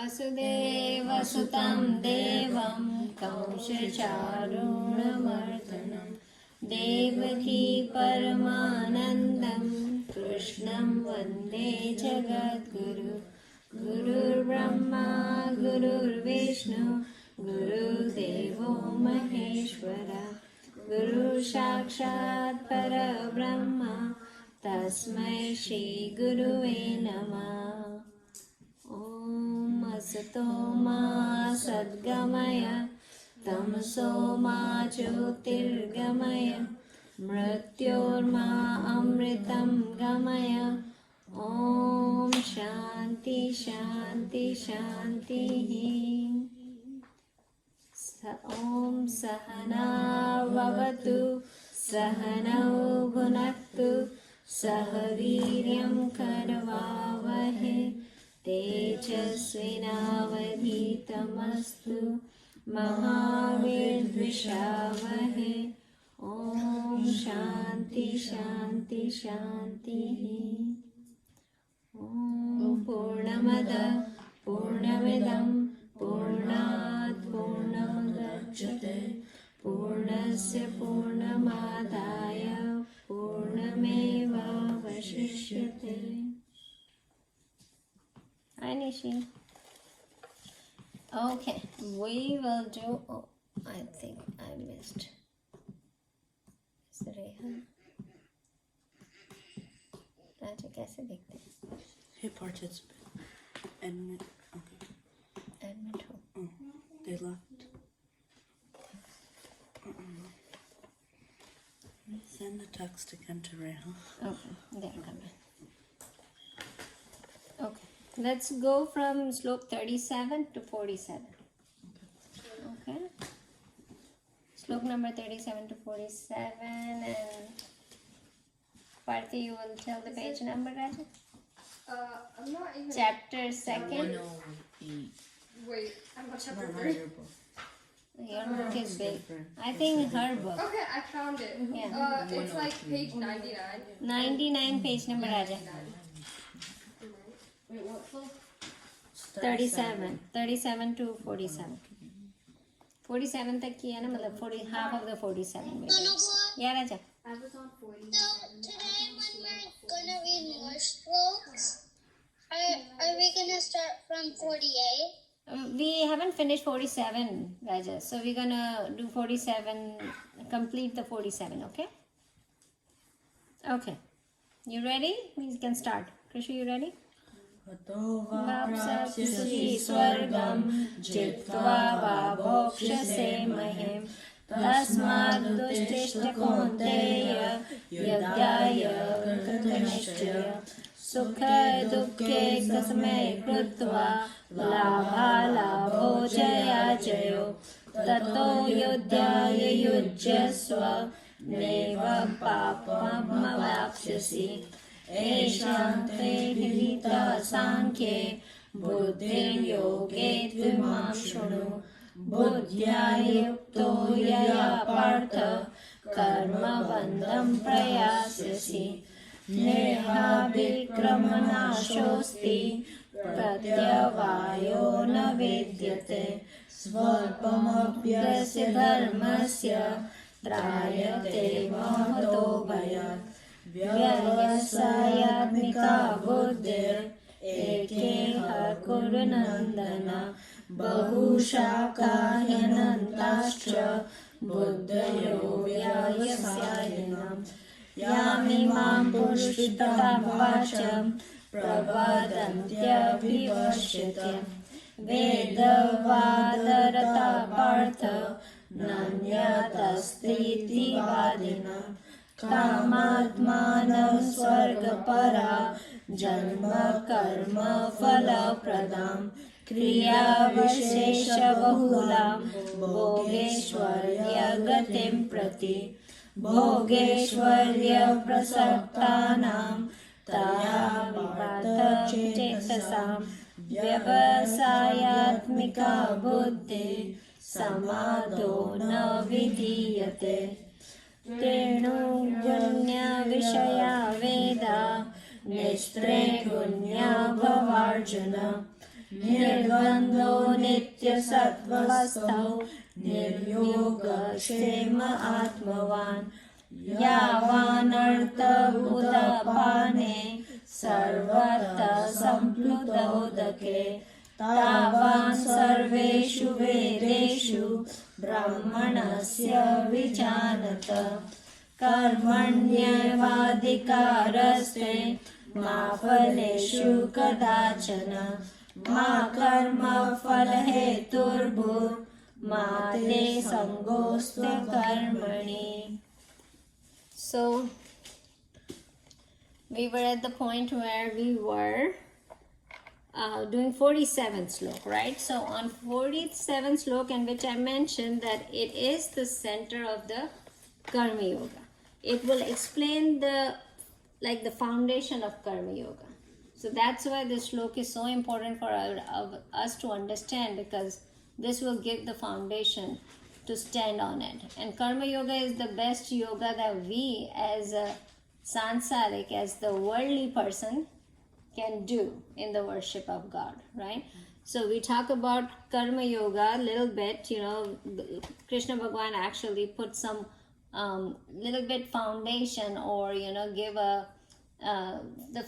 वसुदेवसुतं देवं कंसचारूणमर्दनं देवकी परमानन्दं कृष्णं वन्दे जगद्गुरु गुरुर्ब्रह्मा गुरुर्विष्णु गुरुर्देवो महेश्वरा गुरुसाक्षात् परब्रह्म तस्मै श्रीगुरुवे नमः। ॐ असतो मा सद्गमय तमसो मा ज्योतिर्गमय मृत्योर्मा अमृतं गमय। ॐ शान्ति शान्ति शान्तिः। ॐ सहना भवतु सहनौ भुनक्तु सह वीर्यं करवावहै तेजस्विनावधीतमस्तु मा विद्विषावहै। ॐ शान्ति शान्ति शान्तिः। ॐ पूर्णमदः पूर्णमिदं पूर्णात् पूर्णमुदच्यते पूर्णस्य पूर्णमादाय पूर्णमेवावशिष्यते। Hi Nishi. Okay, we will do. Oh, I think I missed. Is Rehan? अच्छा कैसे देखते हैं? Hit participant. Admit. Okay. Admit who? They left. Send the text again to Rehan. Okay, they're coming. Okay, let's go from slope 37 to 47. Okay. Slope number 37 to 47, and Parthi, you will tell the page number, Raja? I'm not even. Chapter 2nd. 108. Wait, I'm on chapter Not 3. your book. Your book is big. I think her book. Okay, I found it. Yeah. It's like page 99. 99 page number, Raja. Wait, what floor? 37 to 47. 47 तक की है ना, मतलब 40 half of the 47 में. Yeah, Raja. I was on 40. So today when we're gonna read more strokes, are we gonna start from 48? We haven't finished 47, Raja. So we're gonna do 47, complete the 47, okay? Okay. You ready? We can start. Krishu, you ready? वाप्स्यसि स्वर्गं जित्वा वा भोक्ष्यसे महीम् तस्मात् दुष्टिष्ठ कौन्तेय युद्धाय कृतनिश्चय सुखे दुःखे कसमे कृत्वा लाभालाभो जयाजयो ततो युद्धाय युज्यस्व नैव पापमवाप्स्यसि एषां ते विदिता साङ्ख्ये बुद्धिर्योगे त्विमां शृणु बुद्ध्या युक्तो यया पार्थ कर्मबन्धं प्रयास्यसि नेहाभिक्रमनाशोऽस्ति प्रत्यवायो न विद्यते स्वल्पमप्यस्य धर्मस्य त्रायते महतो भयात् व्यवसायात्मिका बुद्धिर् एकेह कुरु नन्दन बहुशाखाह्यनन्ताश्च बुद्धयो व्यायसायिनम् यामिमां पुरुषितां वाचं प्रवदन्त्यभिवर्षिते वेदवादरता पार्थ नान्यदस्तीति वादिनः कामात्मानः स्वर्गपरा जन्म कर्म फलप्रदां क्रियाविशेषबहुलां भोगेश्वर्यगतिं प्रति भोगेश्वर्यप्रसक्तानां तया विपातचेतसां व्यवसायात्मिका बुद्धिः समादो न विधीयते त्रिणुगुण्य विषया वेदा निस्त्रिगुण्या भवार्जुन निर्बन्धो नित्यसत्त्वस्थौ निर्योगक्षेम आत्मवान् यावानर्थबुधपाने सर्वतः सम्प्लुतोदके तावान् सर्वेषु वेदेषु ब्राह्मणस्य विजानत कर्मण्येवाधिकारस्ते मा फलेषु कदाचन मा कर्मफलहेतुर्भुर्मा ते सङ्गोऽस्त्व कर्मणि. So we were at the point where we were doing 47th slok, right? So on 47th slok, in which I mentioned that it is the center of the Karma Yoga. It will explain the foundation of Karma Yoga. So that's why this slok is so important for us to understand, because this will give the foundation to stand on it. And Karma Yoga is the best yoga that we as a sansarik, as the worldly person, can do in the worship of God, right? So we talk about Karma Yoga a little bit, Krishna Bhagwan actually put some little bit foundation, or give the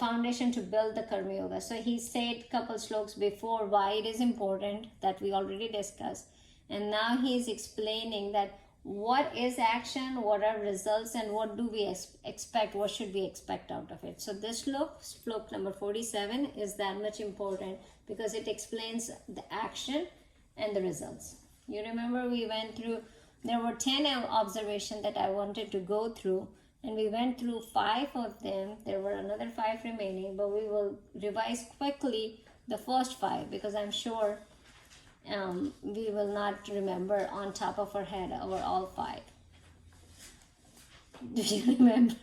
foundation to build the Karma Yoga. So he said couple sloks before why it is important, that we already discussed, and now he is explaining that what is action, what are results, and what do we expect, what should we expect out of it. So this slok number 47 is that much important, because it explains the action and the results. You remember we went through, there were 10 observations that I wanted to go through, and we went through 5 of them. There were another 5 remaining, but we will revise quickly the first 5, because I'm sure we will not remember on top of our head over all 5. Do you remember?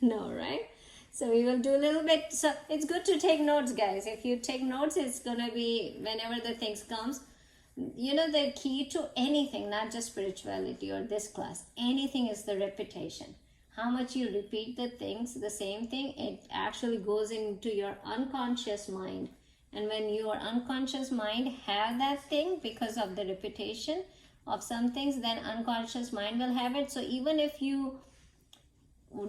No, right? So we will do a little bit. So it's good to take notes, guys. If you take notes, it's gonna be, whenever the things comes, the key to anything, not just spirituality or this class, anything is the repetition. How much you repeat the things, the same thing, it actually goes into your unconscious mind. And when your unconscious mind have that thing, because of the repetition of some things, then unconscious mind will have it. So even if you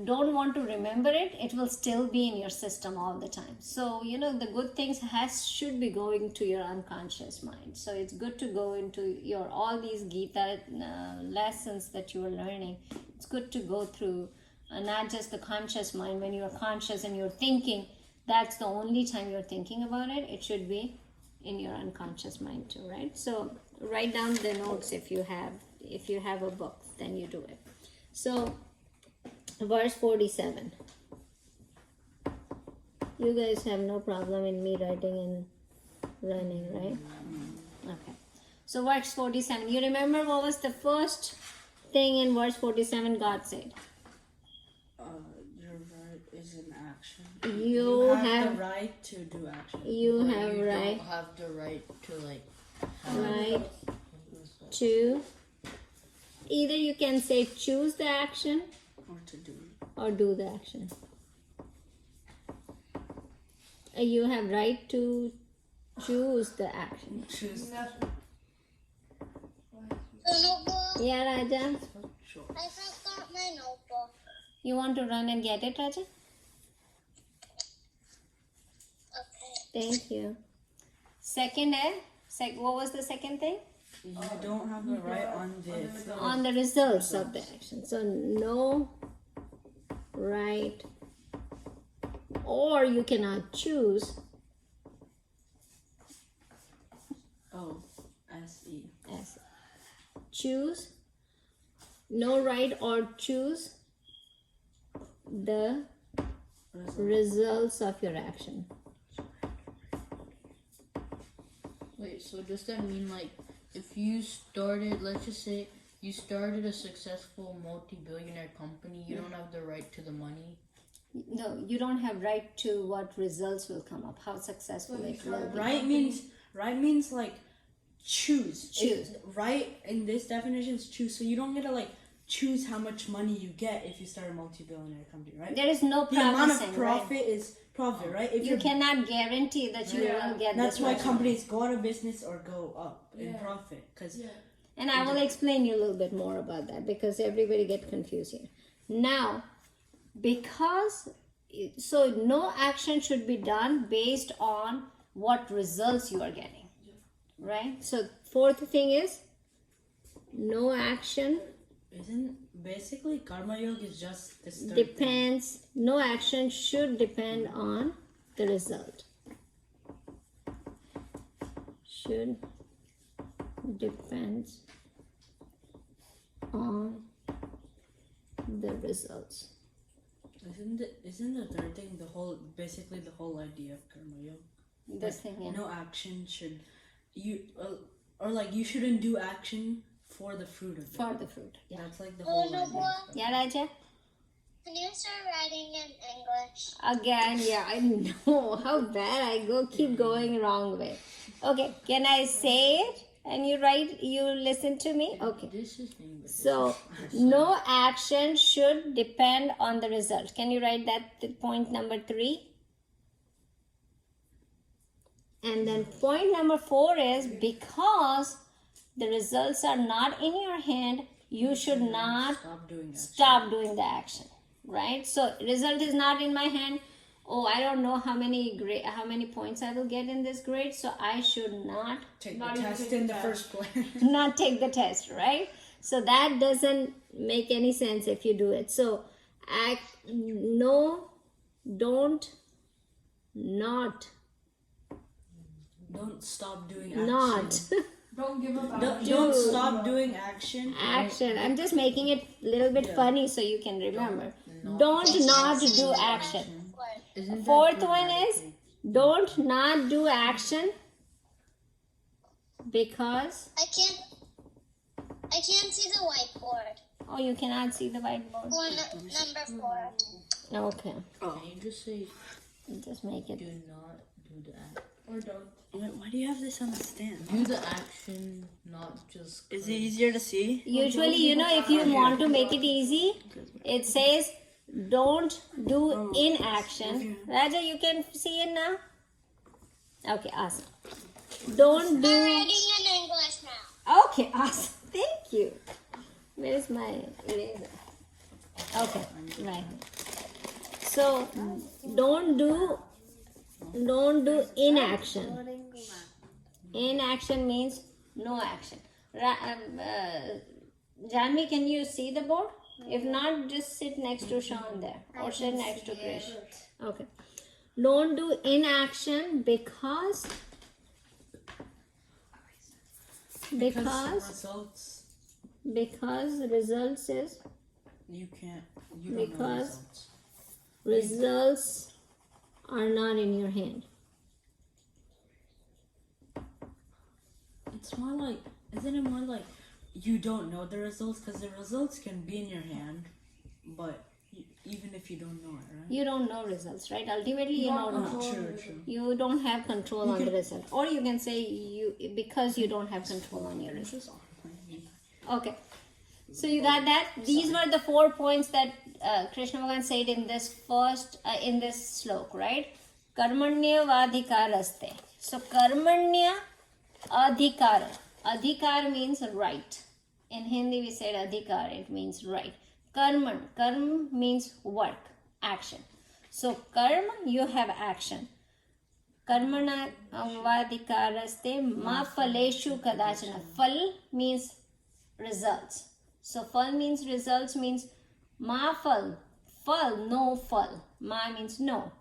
don't want to remember it, it will still be in your system all the time. So the good things should be going to your unconscious mind. So it's good to go into your all these Gita lessons that you are learning. It's good to go through not just the conscious mind. When you're conscious and you're thinking, that's the only time you're thinking about it. It should be in your unconscious mind too, right? So write down the notes if you have a book, then you do it. So verse 47. You guys have no problem in me writing and running, right? Okay. So verse 47. You remember what was the first thing in verse 47 God said? Your right is an action. You have the right to do action. You But have you right. don't have the right to Right to, either you can say choose the action Or to do it. or do the action. You have right to choose the action. Choose. Notebook. Yeah, Raja. Sure. I forgot my notebook. You want to run and get it, Raja? Okay. Thank you. Second, what was the second thing? You don't have the right on the On the results of the action. So no right, or you cannot choose. S-E. As choose, no right or choose the results of your action. Wait, so does that mean if you started, let's just say you started a successful multi-billionaire company, you don't have the right to the money? No, you don't have right to what results will come up, how successful it will be. Right means like choose. Choose. Right in this definition is choose. So you don't get to choose how much money you get if you start a multi-billionaire company, right? There is no The amount promising, of profit is profit, right? If You you're cannot guarantee that you Yeah. will get That's this why much. companies go out of business or go up in Yeah. profit. Because And I will explain you a little bit more about that because everybody get confused here. Now, because so no action should be done based on what results you are getting, right? So fourth thing is no action isn't basically karma yoga is just this third thing. depends. No action should depend on the result. Should depends on the results. Isn't the third thing the whole idea of karma yoga? This thing, yeah. No action should you or like you shouldn't do action for the fruit of it. For the fruit. Yeah. That's like the Oh, whole no, idea. what? Yeah, Raja? Can you start writing in English? Again, yeah, I know how bad I keep going wrong way. Okay, can I say it and you listen to me? Okay. This is English. So, no action should depend on the result. Can you write that point number 3? And then point number 4 is because the results are not in your hand, you should not Stop doing that. stop doing the action, right? So result is not in my hand. Oh, I don't know how many points I will get in this grade, so I should not Take Not the even test take in the the test. first place. not take the test, right? So that doesn't make any sense if you do it. So don't stop doing action. not Don't give up. Don't stop doing action. action. I'm just making it a little bit funny so you can remember. Don't not do action. What? Isn't that Fourth one is grammatically? don't not do action because I can't see the whiteboard. oh, you cannot see the whiteboard. Or number 4. Okay, Can you just say just make it. do not do the act? Or don't. Why do you have this on the stand? Do the action, not just. Is it easier to see? Usually, if you want to make it easy, it says don't do inaction. Raja, you can see it now? Okay, awesome. Don't I'm do. writing in English now. Okay, awesome. Thank you. Where's my eraser? Okay, right. So don't do inaction. Inaction means no action. Janvi, can you see the board? If not, just sit next to Sean there or sit next to Krish. Okay. Don't do inaction because results the results is you don't know Because- results. results are not in your hand. It's more like, isn't it more like you don't know the results? Because the results can be in your hand, but even if you don't know it, right? You don't know results, right? Ultimately, you don't know. True. You don't have control on the result. Or you can say because you don't have control on your result. Okay. So you got that? These were the 4 points that Krishna Bhagavan said in this in this slok, right? Karmanya vadhikaraste. So karmanya adhikara. Adhikar means right. In Hindi we said adhikar, it means right. Karman. Karm means work, action. So karma, you have action. Karmana vadhikaraste ma phaleshu kadachana. Phal means results. So phal means results means ma phal. Phal, no phal. Ma means no.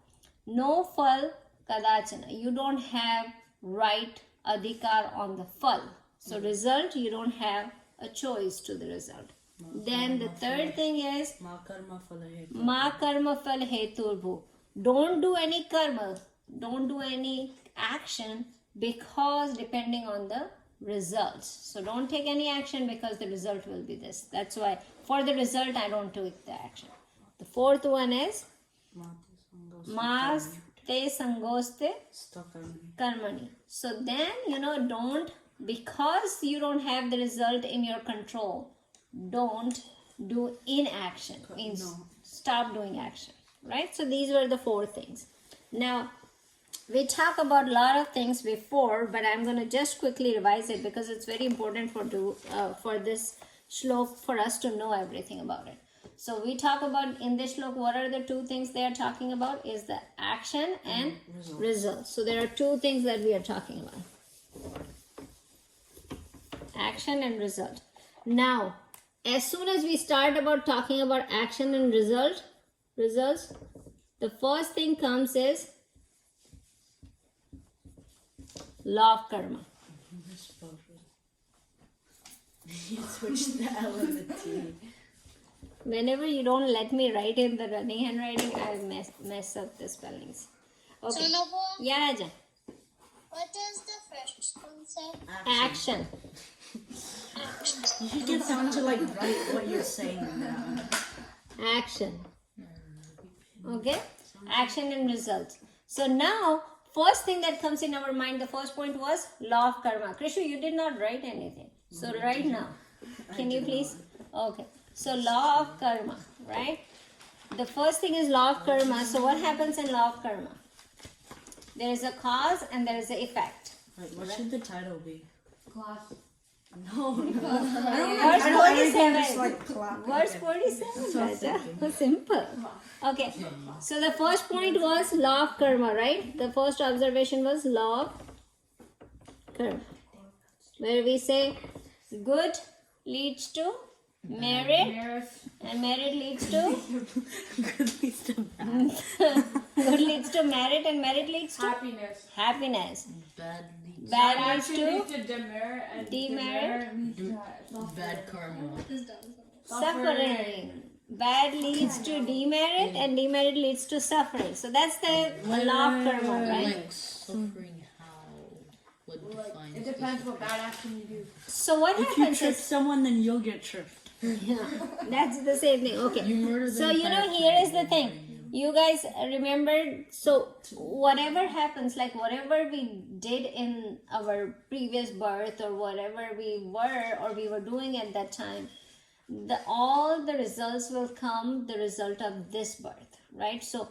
No phal kadachana. You don't have right adhikar on the phal. So result, you don't have a choice to the result. Then the third thing is Ma karma phala hetu. Ma karma phal heturbhu. Don't do any karma. Don't do any action because depending on the results. So don't take any action because the result will be this. That's why for the result I don't take the action. The fourth one is Mas te sangoste karmani. So then don't, because you don't have the result in your control, don't do inaction. Means stop doing action. Right? So these were the 4 things. Now, we talk about a lot of things before, but I'm going to just quickly revise it because it's very important for this shlok for us to know everything about it. So we talk about in this shlok, what are the two things they are talking about? Is the action and result. So there are two things that we are talking about. Action and result. Now, as soon as we start about talking about action and results, the first thing comes is law of karma. You switched the L and the T. Whenever you don't let me write in the running handwriting, I mess up the spellings. Okay. Sonobua, Yeah, Raja. what does the first one say? Action. You should get someone to like write what you're saying down. Action. Okay? Action and results. So now, first thing that comes in our mind, the first point was law of karma. Krishu, you did not write anything. So right now, can you please? Okay. So law of karma, right? The first thing is law of karma. So what happens in law of karma? There is a cause and there is an effect. Wait, what should the title be? Class. No. Verse 47. clap. Verse 47, Raja. So simple. Okay. So the first point was law of karma, right? The first observation was law of karma. Where we say good leads to merit and merit leads to Good leads to bad. good leads to merit and merit leads to Happiness. happiness. Bad leads. Bad leads Action to leads to demerit and demerit. leads to Bad karma. Suffering. Bad leads to demerit and demerit leads to suffering. So that's the law of karma, right? Like suffering, how? What defines It depends what bad action you do. So what If you happens trick is, someone, then you'll get tricked. that's the same thing. Okay. You murder So them you know, by here is the accident. thing. You guys remember, so whatever happens, like whatever we did in our previous birth or whatever we were or we were doing at that time, all the results will come the result of this birth, right? So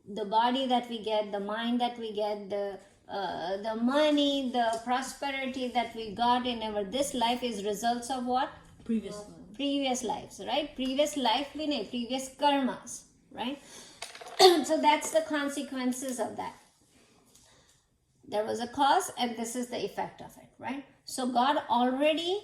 the body that we get, the mind that we get, the money, the prosperity that we got in our this life is results of what? Previously. Previous lives, right? Previous life, previous karmas, right? So that's the consequences of that. There was a cause and this is the effect of it, right? So God already,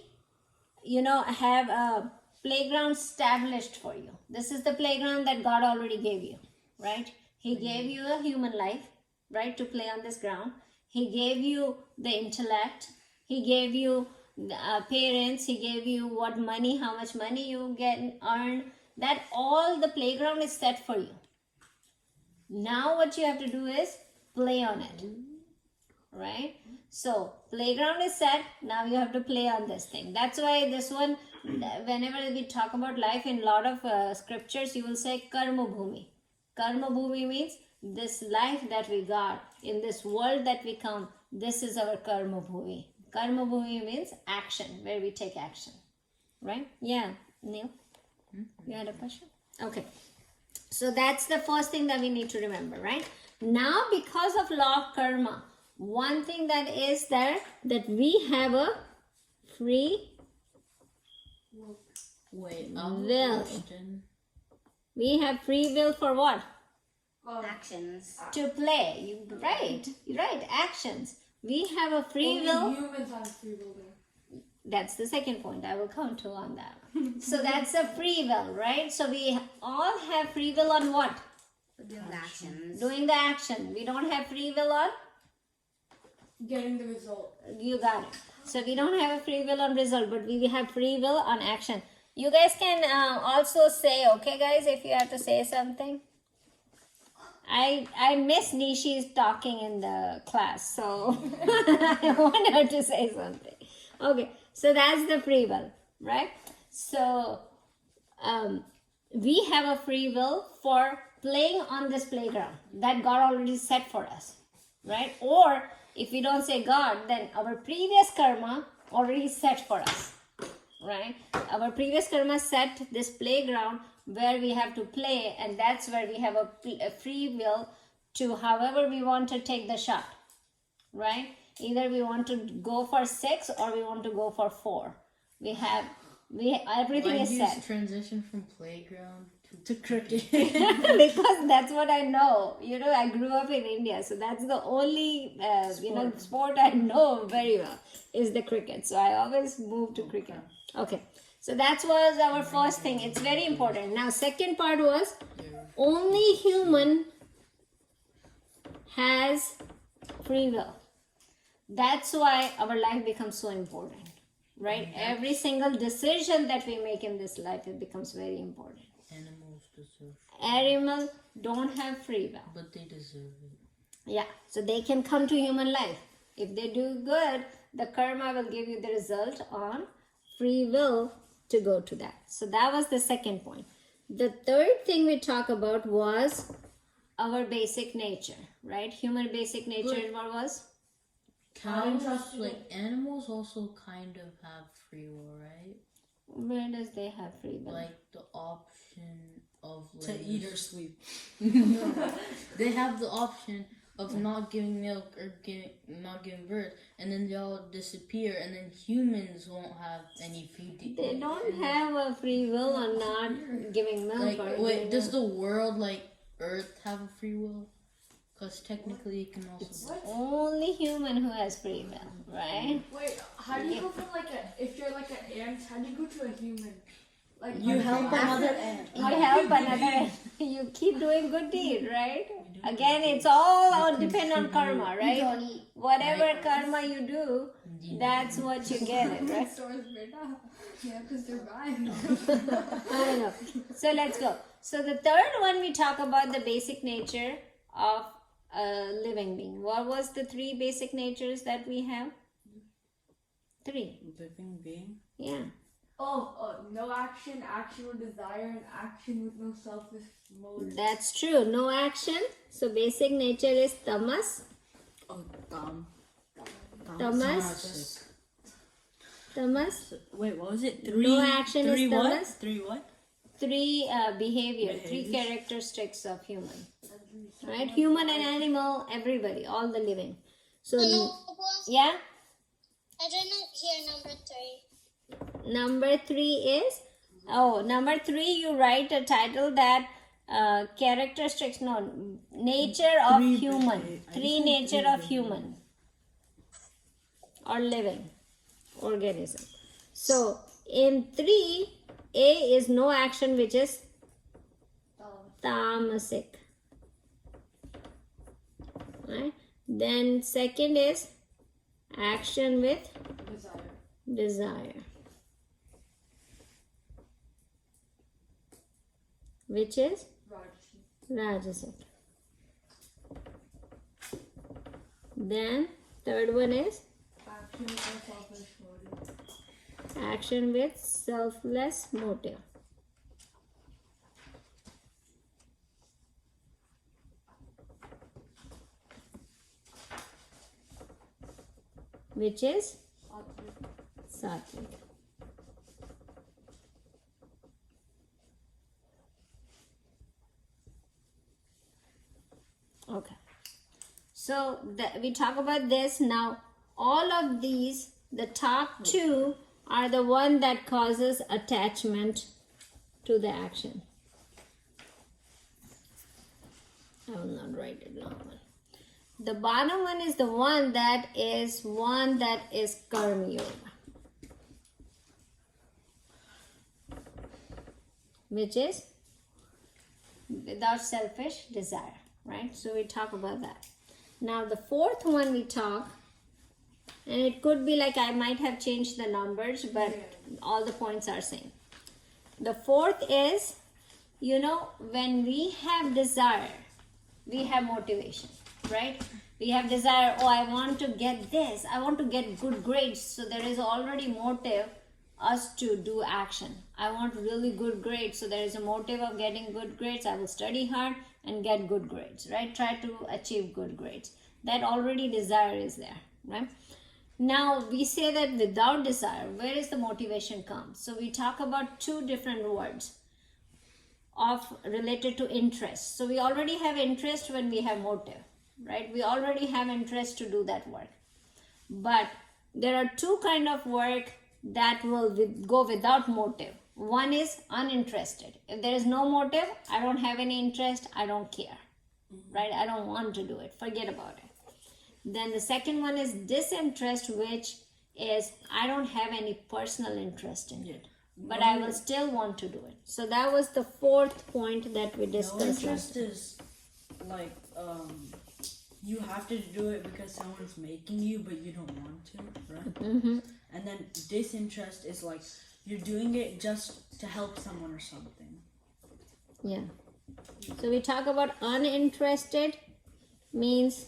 have a playground established for you. This is the playground that God already gave you, right? He gave you a human life, right, to play on this ground. He gave you the intellect. He gave you parents. He gave you what money, how much money you earn. That all the playground is set for you. Now what you have to do is play on it, right? So playground is set. Now you have to play on this thing. That's why this one, whenever we talk about life in a lot of scriptures, you will say karma bhumi. Karma bhumi means this life that we got in this world that we come. This is our karma bhumi. Karma bhumi means action, where we take action, right? Yeah, Neil, you had a question? Okay. So that's the first thing that we need to remember, right? Now, because of law of karma, one thing that is there, that we have a free Wait, will. question. We have free will for what? Actions. To play. Right, actions. We have a free will. Humans have free will there. That's the second point. I will come to on that one. So that's a free will, right? So we all have free will on what? Doing the actions. Doing the action. We don't have free will on? Getting the result. You got it. So we don't have a free will on result, but we have free will on action. You guys can also say, okay guys, if you have to say something. I miss Nishi's talking in the class, so I want her to say something. Okay, so that's the free will, right? So we have a free will for playing on this playground that God already set for us, right? Or if we don't say God, then our previous karma already set for us, right? Our previous karma set this playground where we have to play, and that's where we have a free will to however we want to take the shot, right? Either we want to go for 6 or we want to go for 4. Everything Why is do you set. transition from playground To cricket. Because that's what I know. I grew up in India, so that's the only sport I know very well is the cricket. So I always move to cricket. Okay, so that was our first thing. It's very important. Now, second part was only human has free will. That's why our life becomes so important, right? Every single decision that we make in this life, it becomes very important. Animals deserve, Animals don't have free will. but they deserve it. Yeah, so they can come to human life. If they do good, the karma will give you the result on free will to go to that. So that was the second point. The third thing we talk about was our basic nature, right? Human basic nature, what was? Cows, like animals, also kind of have free will, right? Where does they have free will? Like the option of To eat or sleep. They have the option of not giving milk or not giving birth, and then they all disappear, and then humans won't have any food. They don't have a free will on not giving milk. Like, or wait, giving does the world, like Earth, have a free will? Because technically it can also. only human who has free will, right? Wait, how do you go from if you're like an ant, how do you go to a human? Like You help another ant. You help another, you keep doing good deed, right? Again, it's all depend on karma, right? Whatever karma you do, that's what you get it, right? stores beta. You have to survive. I know. So let's go. So the third one, we talk about the basic nature of a living being. What was the 3 basic natures that we have? 3. Living being. Yeah. No action, action with desire, and action with no selfish motive. That's true. No action. So basic nature is tamas. Oh, Tamas. Tamas. Wait, what was it? 3. No action is 3 what? tamas. 3 what? 3 behavior, 3 Behaviors. characteristics of human. Right? Human and animal, everybody, all the living. So, yeah. I didn't hear number 3. Number 3 is, number 3, you write a title that characteristics, no, nature of human. 3 nature of human or living organism. So, in 3, A is no action, which is tamasic. Right? Then second is action with desire, which is rajasic. Then third one is action with selfless motive. Which is sattvic. Okay. So we talk about this now. All of these, the top 2 are the one that causes attachment to the action. I will not write it long one. The bottom one is the one that is karma yoga, which is without selfish desire, right? So we talk about that. Now the fourth one we talk, and it could be like I might have changed the numbers, but all the points are same. The fourth is, when we have desire, we have motivation. Right? We have desire, I want to get this, I want to get good grades. So there is already motive us to do action. I want really good grades. So there is a motive of getting good grades. I will study hard and get good grades, right? Try to achieve good grades. That already desire is there, right? Now we say that without desire, where is the motivation come? So we talk about 2 different words. of related to interest. So we already have interest when we have motive, right? We already have interest to do that work. But there are two kind of work that will go without motive. One is uninterested. If there is no motive, I don't have any interest, I don't care, right? I don't want to do it, forget about it. Then the second one is disinterest, which is I don't have any personal interest in it, but I will still want to do it. So that was the fourth point that we No discussed. interest is like you have to do it because someone's making you, but you don't want to, right? Mm-hmm. And then disinterest is like you're doing it just to help someone or something. Yeah. So we talk about uninterested means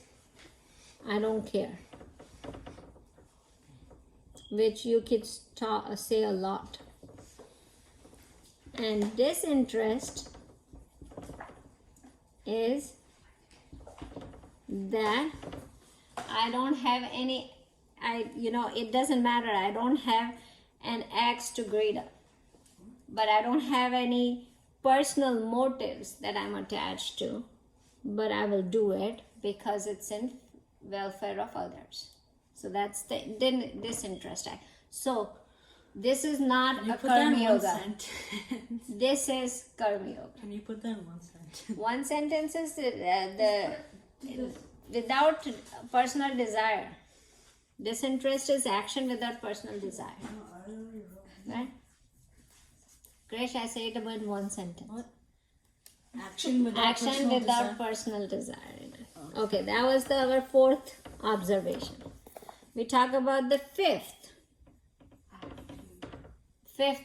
I don't care, which you kids say a lot. And disinterest is that I don't have any, it doesn't matter, I don't have an axe to grade up, but I don't have any personal motives that I'm attached to, but I will do it because it's in welfare of others. So that's the disinterest act. So this is not Can you a put that karma in one yoga. sentence? This is karma yoga. Can you put that in one sentence? One sentence is without personal desire. Disinterest is action without personal desire. Right? Krish, I say it about one sentence. What? Action without Action personal without desire? personal desire. Okay, that was our fourth observation. We talk about the fifth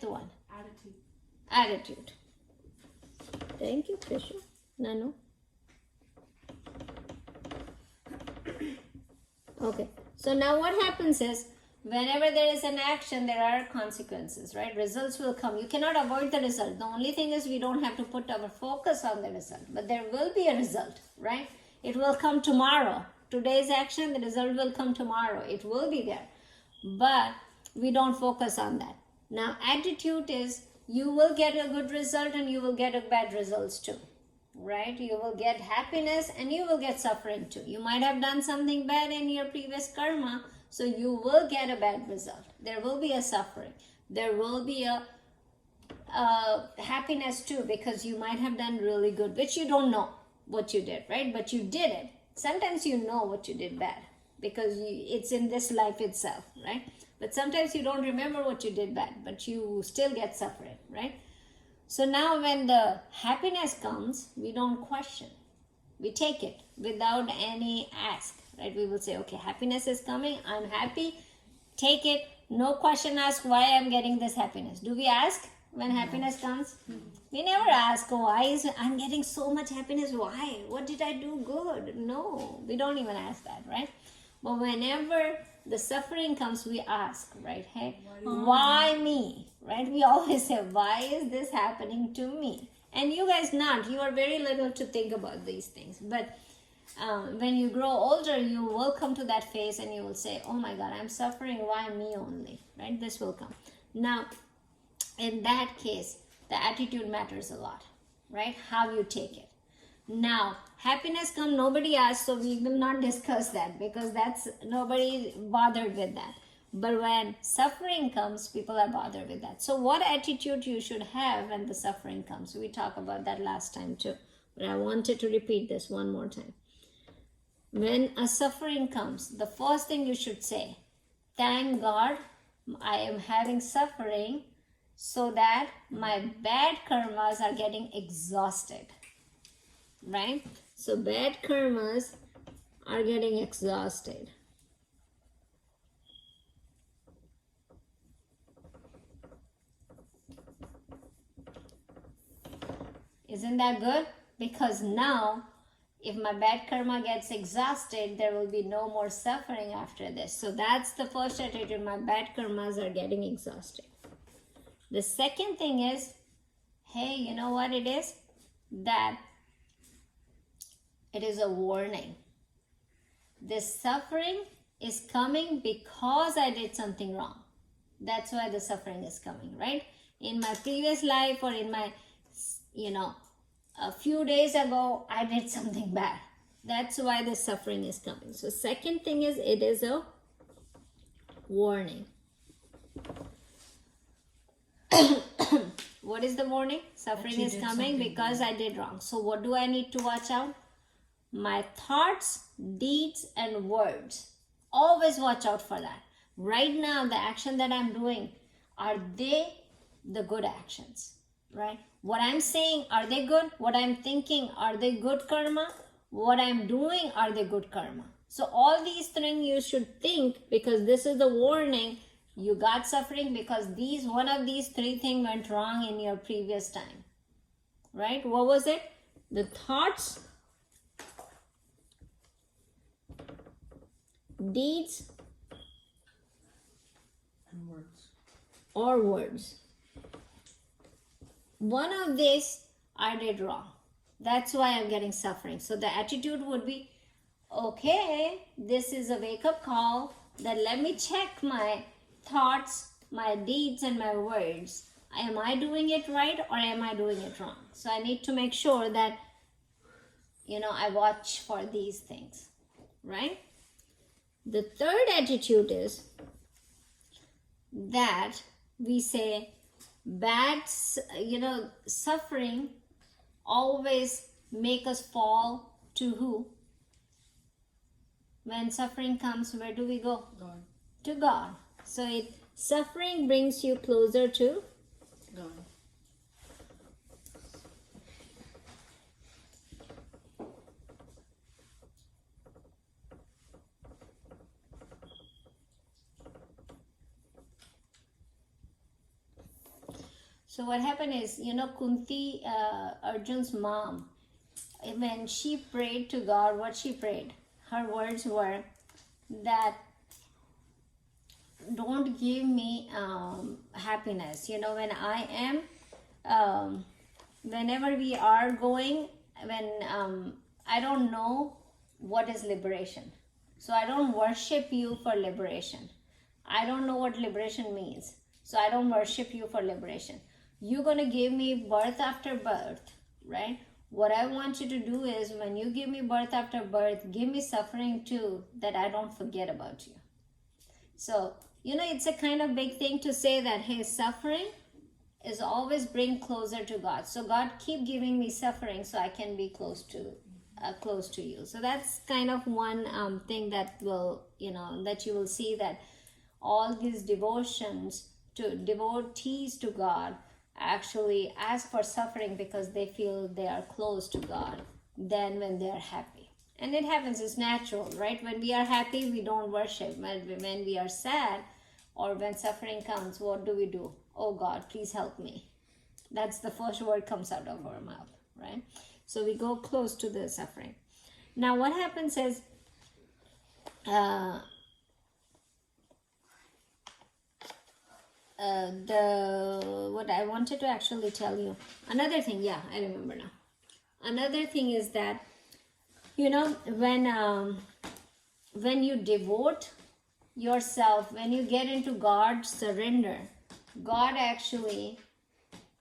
one. Attitude. Thank you, Krisha. Nanu. Okay, so now what happens is whenever there is an action, there are consequences, right? Results will come. You cannot avoid the result. The only thing is we don't have to put our focus on the result, but there will be a result, right? It will come tomorrow. Today's action, the result will come tomorrow. It will be there, but we don't focus on that. Now, attitude is you will get a good result and you will get a bad results too, right? You will get happiness and you will get suffering too. You might have done something bad in your previous karma, so you will get a bad result. There will be a suffering. There will be a happiness too, because you might have done really good, which you don't know what you did, right? But you did it. Sometimes you know what you did bad because it's in this life itself, right? But sometimes you don't remember what you did bad, but you still get suffering, right? So now when the happiness comes, we don't question. We take it without any ask, right? We will say, okay, happiness is coming. I'm happy. Take it. No question ask why I'm getting this happiness. Do we ask when happiness comes? We never ask, why I'm getting so much happiness? Why? What did I do good? No, we don't even ask that, right? But whenever the suffering comes, we ask, right? Hey, why me? Right? We always say, why is this happening to me? And you guys not. You are very little to think about these things. But when you grow older, you will come to that phase and you will say, oh my God, I'm suffering. Why me only? Right? This will come. Now, in that case, the attitude matters a lot, right? How you take it. Now, happiness come, nobody asked, so we will not discuss that because that's nobody bothered with that. But when suffering comes, people are bothered with that. So what attitude you should have when the suffering comes? We talked about that last time too, but I wanted to repeat this one more time. When a suffering comes, the first thing you should say, thank God I am having suffering so that my bad karmas are getting exhausted. Right? So bad karmas are getting exhausted. Isn't that good? Because now, if my bad karma gets exhausted, there will be no more suffering after this. So that's the first attitude. My bad karmas are getting exhausted. The second thing is, hey, you know what it is? That it is a warning. This suffering is coming because I did something wrong. That's why the suffering is coming, right? In my previous life or in my a few days ago I did something bad. That's why the suffering is coming. So second thing is, it is a warning. What is the warning? Suffering is coming because I did wrong. So what do I need to watch out? My thoughts, deeds, and words. Always watch out for that. Right now, the action that I'm doing, are they the good actions? Right? What I'm saying, are they good? What I'm thinking, are they good karma? What I'm doing, are they good karma? So all these things you should think, because this is the warning. You got suffering because one of these three things went wrong in your previous time. Right? What was it? The thoughts, deeds, And words. or words. One of these I did wrong. That's why I'm getting suffering. So the attitude would be, okay, this is a wake-up call, that let me check my thoughts, my deeds, and my words. Am I doing it right or am I doing it wrong? So I need to make sure that, I watch for these things, right? The third attitude is that we say suffering always make us fall to who? When suffering comes, where do we go? God. To God. So suffering brings you closer to God. So what happened is, Kunti, Arjun's mom, when she prayed to God, what she prayed? Her words were that, don't give me happiness. When I am, whenever we are going, when I don't know what is liberation. So I don't worship you for liberation. I don't know what liberation means. So I don't worship you for liberation. You're going to give me birth after birth, right? What I want you to do is, when you give me birth after birth, give me suffering too, that I don't forget about you. So, it's a kind of big thing to say that, hey, suffering is always bring closer to God. So God, keep giving me suffering so I can be close to you. So that's kind of one thing that will, that you will see, that all these devotions to devotees to God actually ask for suffering because they feel they are close to God than when they are happy. And it happens, it's natural, right? When we are happy, we don't worship. When we are sad or when suffering comes, what do? Oh God, please help me. That's the first word comes out of our mouth, right? So we go close to the suffering. Now what happens is, what I wanted to actually tell you, another thing, I remember now. Another thing is that, when you devote yourself, when you get into God's surrender, God actually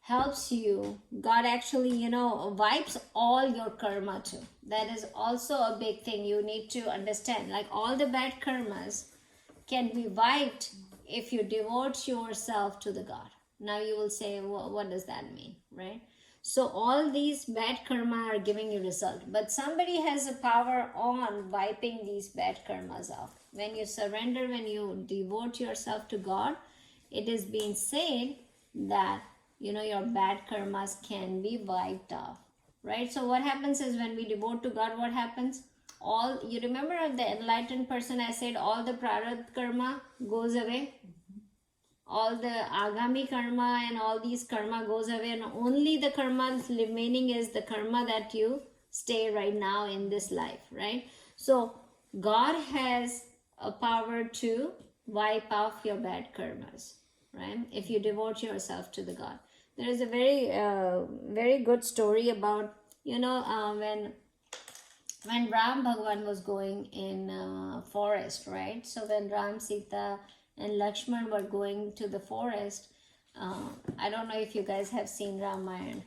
helps you. God actually, wipes all your karma too. That is also a big thing you need to understand. Like, all the bad karmas can be wiped if you devote yourself to the God. Now you will say, well, what does that mean, right? So all these bad karma are giving you result, but somebody has a power on wiping these bad karmas out. When you surrender, when you devote yourself to God, it is being said that, your bad karmas can be wiped off, right? So what happens is, when we devote to God, what happens? You remember the enlightened person, I said all the prarabdha karma goes away. All the agami karma and all these karma goes away, and only the karma remaining is the karma that you stay right now in this life, right? So God has a power to wipe off your bad karmas, right? If you devote yourself to the God. There is a very good story about, when Ram Bhagwan was going in forest, right? So when Ram, Sita and Lakshman were going to the forest, I don't know if you guys have seen Ramayana,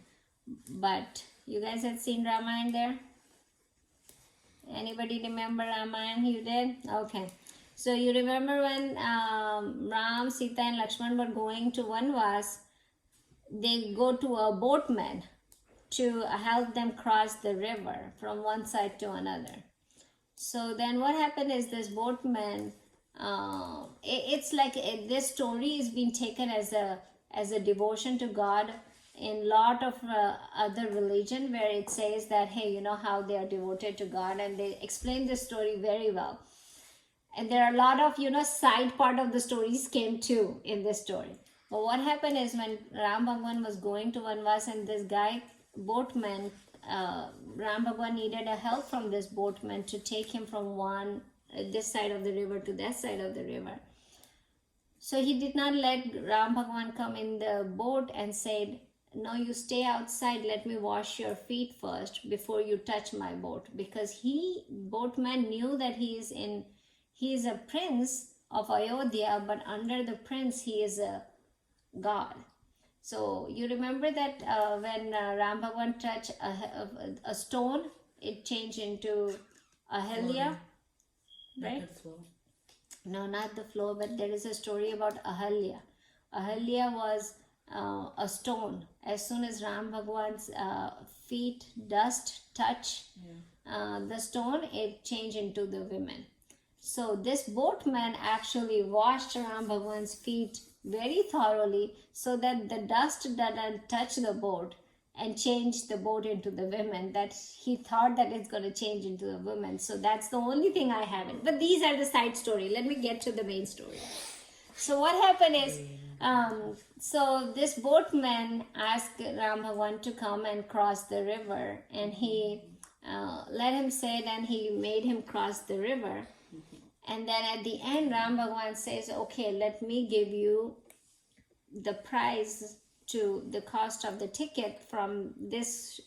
But you guys had seen Ramayana there? Anybody remember Ramayana? You did? Okay. So you remember when Ram, Sita and Lakshman were going to Vanvas, they go to a boatman to help them cross the river from one side to another. So then what happened is this boatman, it's like this story is being taken as a devotion to God in lot of other religion, where it says that, hey, you know how they are devoted to God, and they explain this story very well. And there are a lot of, side part of the stories came too in this story. But what happened is when Ram Bhagwan was going to Vanvas, and this guy, boatman, Ram Bhagwan needed a help from this boatman to take him from this side of the river to that side of the river. So he did not let Ram Bhagwan come in the boat and said, no, you stay outside, let me wash your feet first before you touch my boat. Because boatman knew that he is a prince of Ayodhya, but under the prince he is a god. So you remember that when Ram Bhagwan touched a stone, it changed into Ahalya, right? Like the flow. No, not the flow, but there is a story about Ahalya. Ahalya was a stone. As soon as Ram Bhagwan's feet, dust touch the stone, it changed into the women. So this boatman actually washed Ram Bhagwan's feet very thoroughly so that the dust doesn't touch the boat and change the boat into the women, that he thought that it's going to change into the women. So that's the only thing I haven't. But these are the side story. Let me get to the main story. So what happened is, so this boatman asked Ram Bhagwan to come and cross the river, and he let him sit and he made him cross the river. And then at the end, Ram Bhagwan says, okay, let me give you the price to the cost of the ticket from this,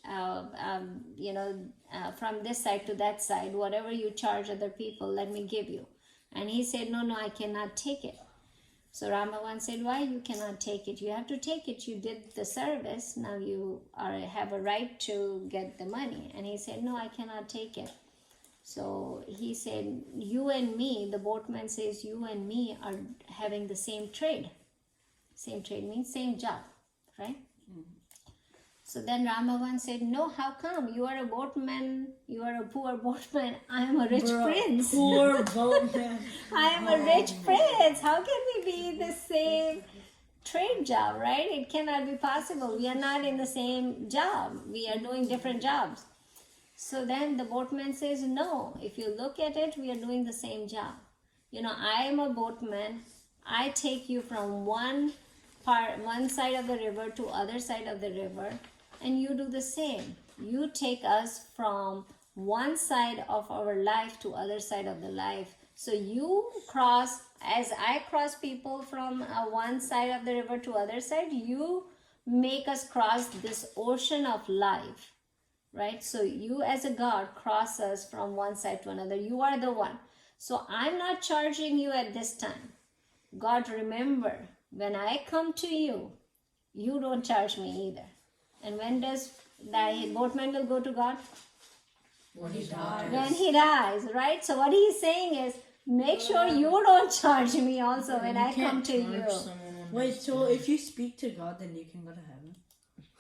from this side to that side, whatever you charge other people, let me give you. And he said, no, I cannot take it. So Ram Bhagwan said, why you cannot take it? You have to take it. You did the service. Now you have a right to get the money. And he said, no, I cannot take it. So he said, you and me, the boatman says, you and me are having the same trade. Same trade means same job, right? So then Ram Bhagwan said, no, how come? You are a boatman, you are a poor boatman, I am a rich prince. Poor boatman. I am a rich prince. How can we be the same trade job, right? It cannot be possible. We are not in the same job. We are doing different jobs. So then the boatman says, no, if you look at it, we are doing the same job. I am a boatman. I take you from one side of the river to other side of the river, and you do the same. You take us from one side of our life to other side of the life. So you cross, as I cross people from one side of the river to other side, you make us cross this ocean of life. Right? So you as a God cross us from one side to another. You are the one. So I'm not charging you at this time. God, remember, when I come to you, you don't charge me either. And when does the boatman will go to God? When he dies. When he dies, right? So what he's saying is, make sure you don't charge me also when I come to you. Wait, so if you speak to God, then you can go to heaven?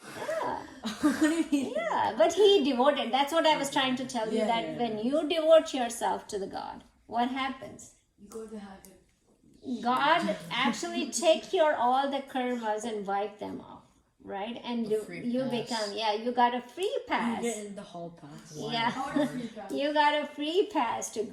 Yeah. What do you mean? Yeah, but he devoted. That's what I was trying to tell you, when you devote yourself to the God, what happens? You go to heaven. God actually take your all the karmas and wipe them off, right? And you become, you got a free pass. You get the whole pass. Yeah, you got a free pass to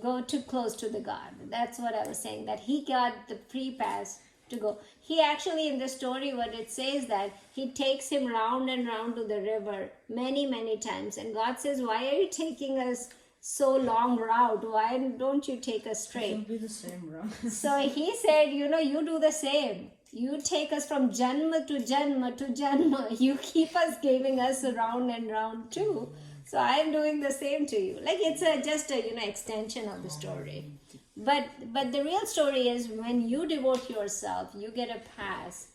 go too close to the God. That's what I was saying, that he got the free pass to go. He actually, in the story, what it says that he takes him round and round to the river many times, and God says, why are you taking us so long route? Why don't you take us straight? It'll be the same route. So he said, you do the same. You take us from Janma to Janma to Janma. You keep us giving us round and round too. So I am doing the same to you. Like it's just a extension of the story. But the real story is, when you devote yourself, you get a pass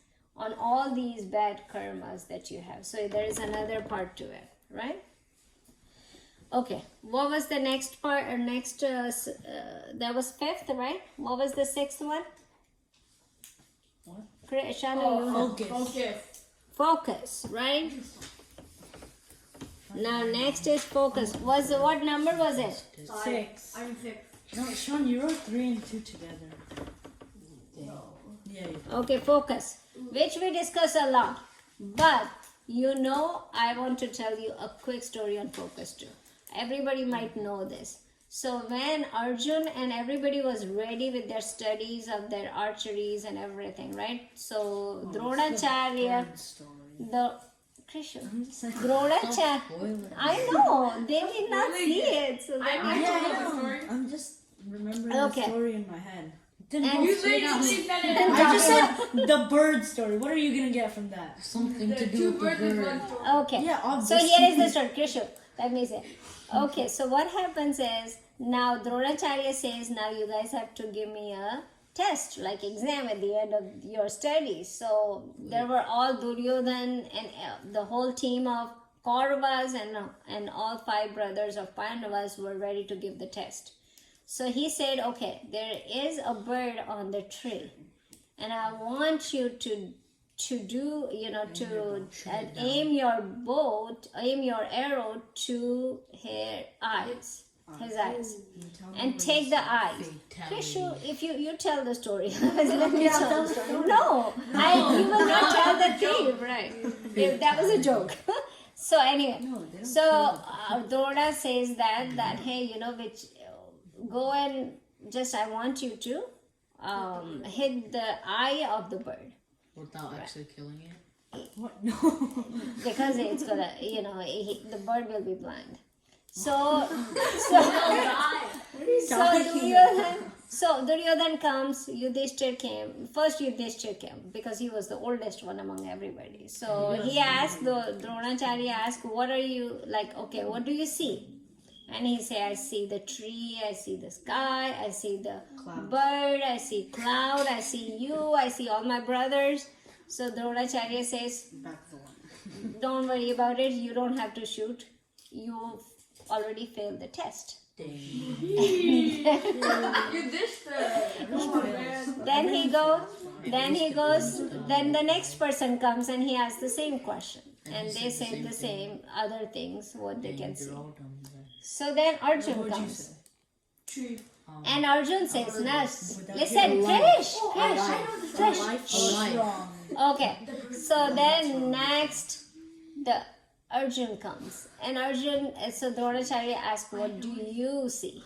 on all these bad karmas that you have. So there is another part to it, right? Okay, what was the next part, or next, that was fifth, right? What was the sixth one? What? Shana, you know. Focus. Focus, right? Now next is focus. What number was it? 6. I'm 6. No, Sean, you wrote 3 and 2 together. Yeah. Okay, focus, which we discuss a lot. But I want to tell you a quick story on focus too. Everybody might know this. So when Arjun and everybody was ready with their studies of their archeries and everything, right? So Dronacharya, the Krishna, Dronacharya, I know they did not see it. So I'm just remembering the story in my head. Didn't And go You straight out. literally said it. I just said the bird story. What are you gonna get from that? Something to do Two with the birds with bird. one stone. Okay. Yeah, So obviously. here is the story, Krishna. Let me say. Okay, so what happens is now Dronacharya says, now you guys have to give me a test, like exam at the end of your studies. So there were all Duryodhan and the whole team of Kauravas and all 5 brothers of Pandavas were ready to give the test. So he said, okay, there is a bird on the tree, and I want you to do, aim your arrow to his eyes, and take the eyes. Krishu, if you tell the story, let me tell the story. No, you will not tell the thief, right? That was a joke. So anyway, Drona says that hey, go and just, I want you to hit the eye of the bird. Without actually killing it. What? No. Because it's gonna, the bird will be blind. So Duryodhan comes, Yudhishthir came. First Yudhishthir came because he was the oldest one among everybody. So he asked, Dronacharya asked, what are you, like, okay, what do you see? And he said, I see the tree, I see the sky, I see the bird, I see cloud, I see you, I see all my brothers. So Dronacharya says, don't worry about it, you don't have to shoot. You've already failed the test. You dished Then the next person comes and he asks the same question. And they say the same other things, what they can see. So then Arjun comes. And Arjun says, listen, finish. Okay, so then next, the Arjun comes. And so Dronacharya asks, what do you see?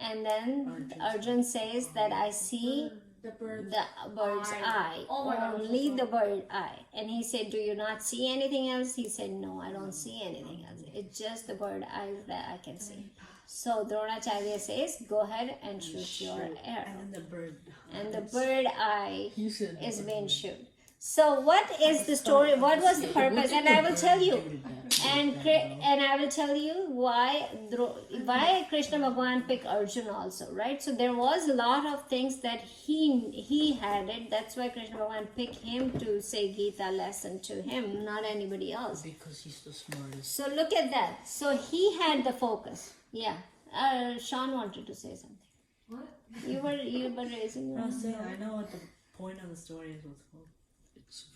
And then Arjun says that I see the bird's eye, only the bird eye. And he said, do you not see anything else? He said, no, I don't see anything else. It's just the bird eyes that I can see. So Dronacharya says, go ahead and shoot your arrow. And the bird eye is being shot. So what is the story? What was the purpose? And I will tell you. And I will tell you why Krishna Bhagavan picked Arjun also, right? So there was a lot of things that he had it. That's why Krishna Bhagavan picked him to say Gita lesson to him, not anybody else. Because he's the smartest. So look at that. So he had the focus. Yeah. Sean wanted to say something. What? You were raising your hand. I know what the point of the story is. What's called.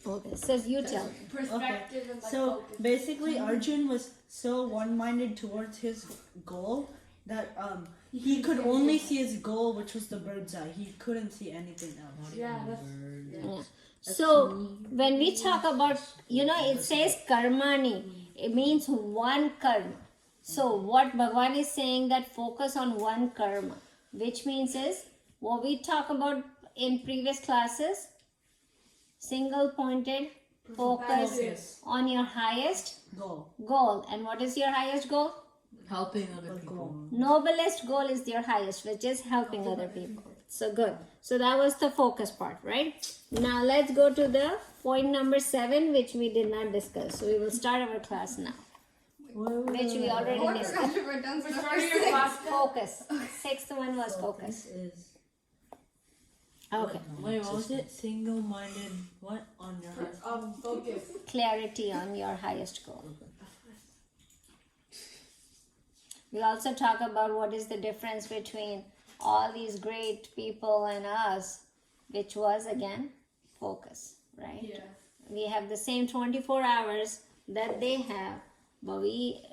Okay, says you tell. Perspective and So focus. basically, Arjun was so one-minded towards his goal that he could only see his goal, which was the bird's eye. He couldn't see anything else. Yeah, Yeah. So when we talk about, it says karmani. It means one karma. So what Bhagavan is saying, that focus on one karma, which means is what we talk about in previous classes. Single pointed focus on your highest goal. And what is your highest goal? Helping other people. Noblest goal is your highest, which is helping other people. So good. So that was the focus part, right? Now let's go to the point number 7, which we did not discuss. So we will start our class now, which we already discussed. Focus. 6th one was focus. Okay. Wait, what was it? Single-minded. What on your heart? Focus. Clarity on your highest goal. We also talk about what is the difference between all these great people and us, which was again focus, right? Yeah. We have the same 24 hours that they have, but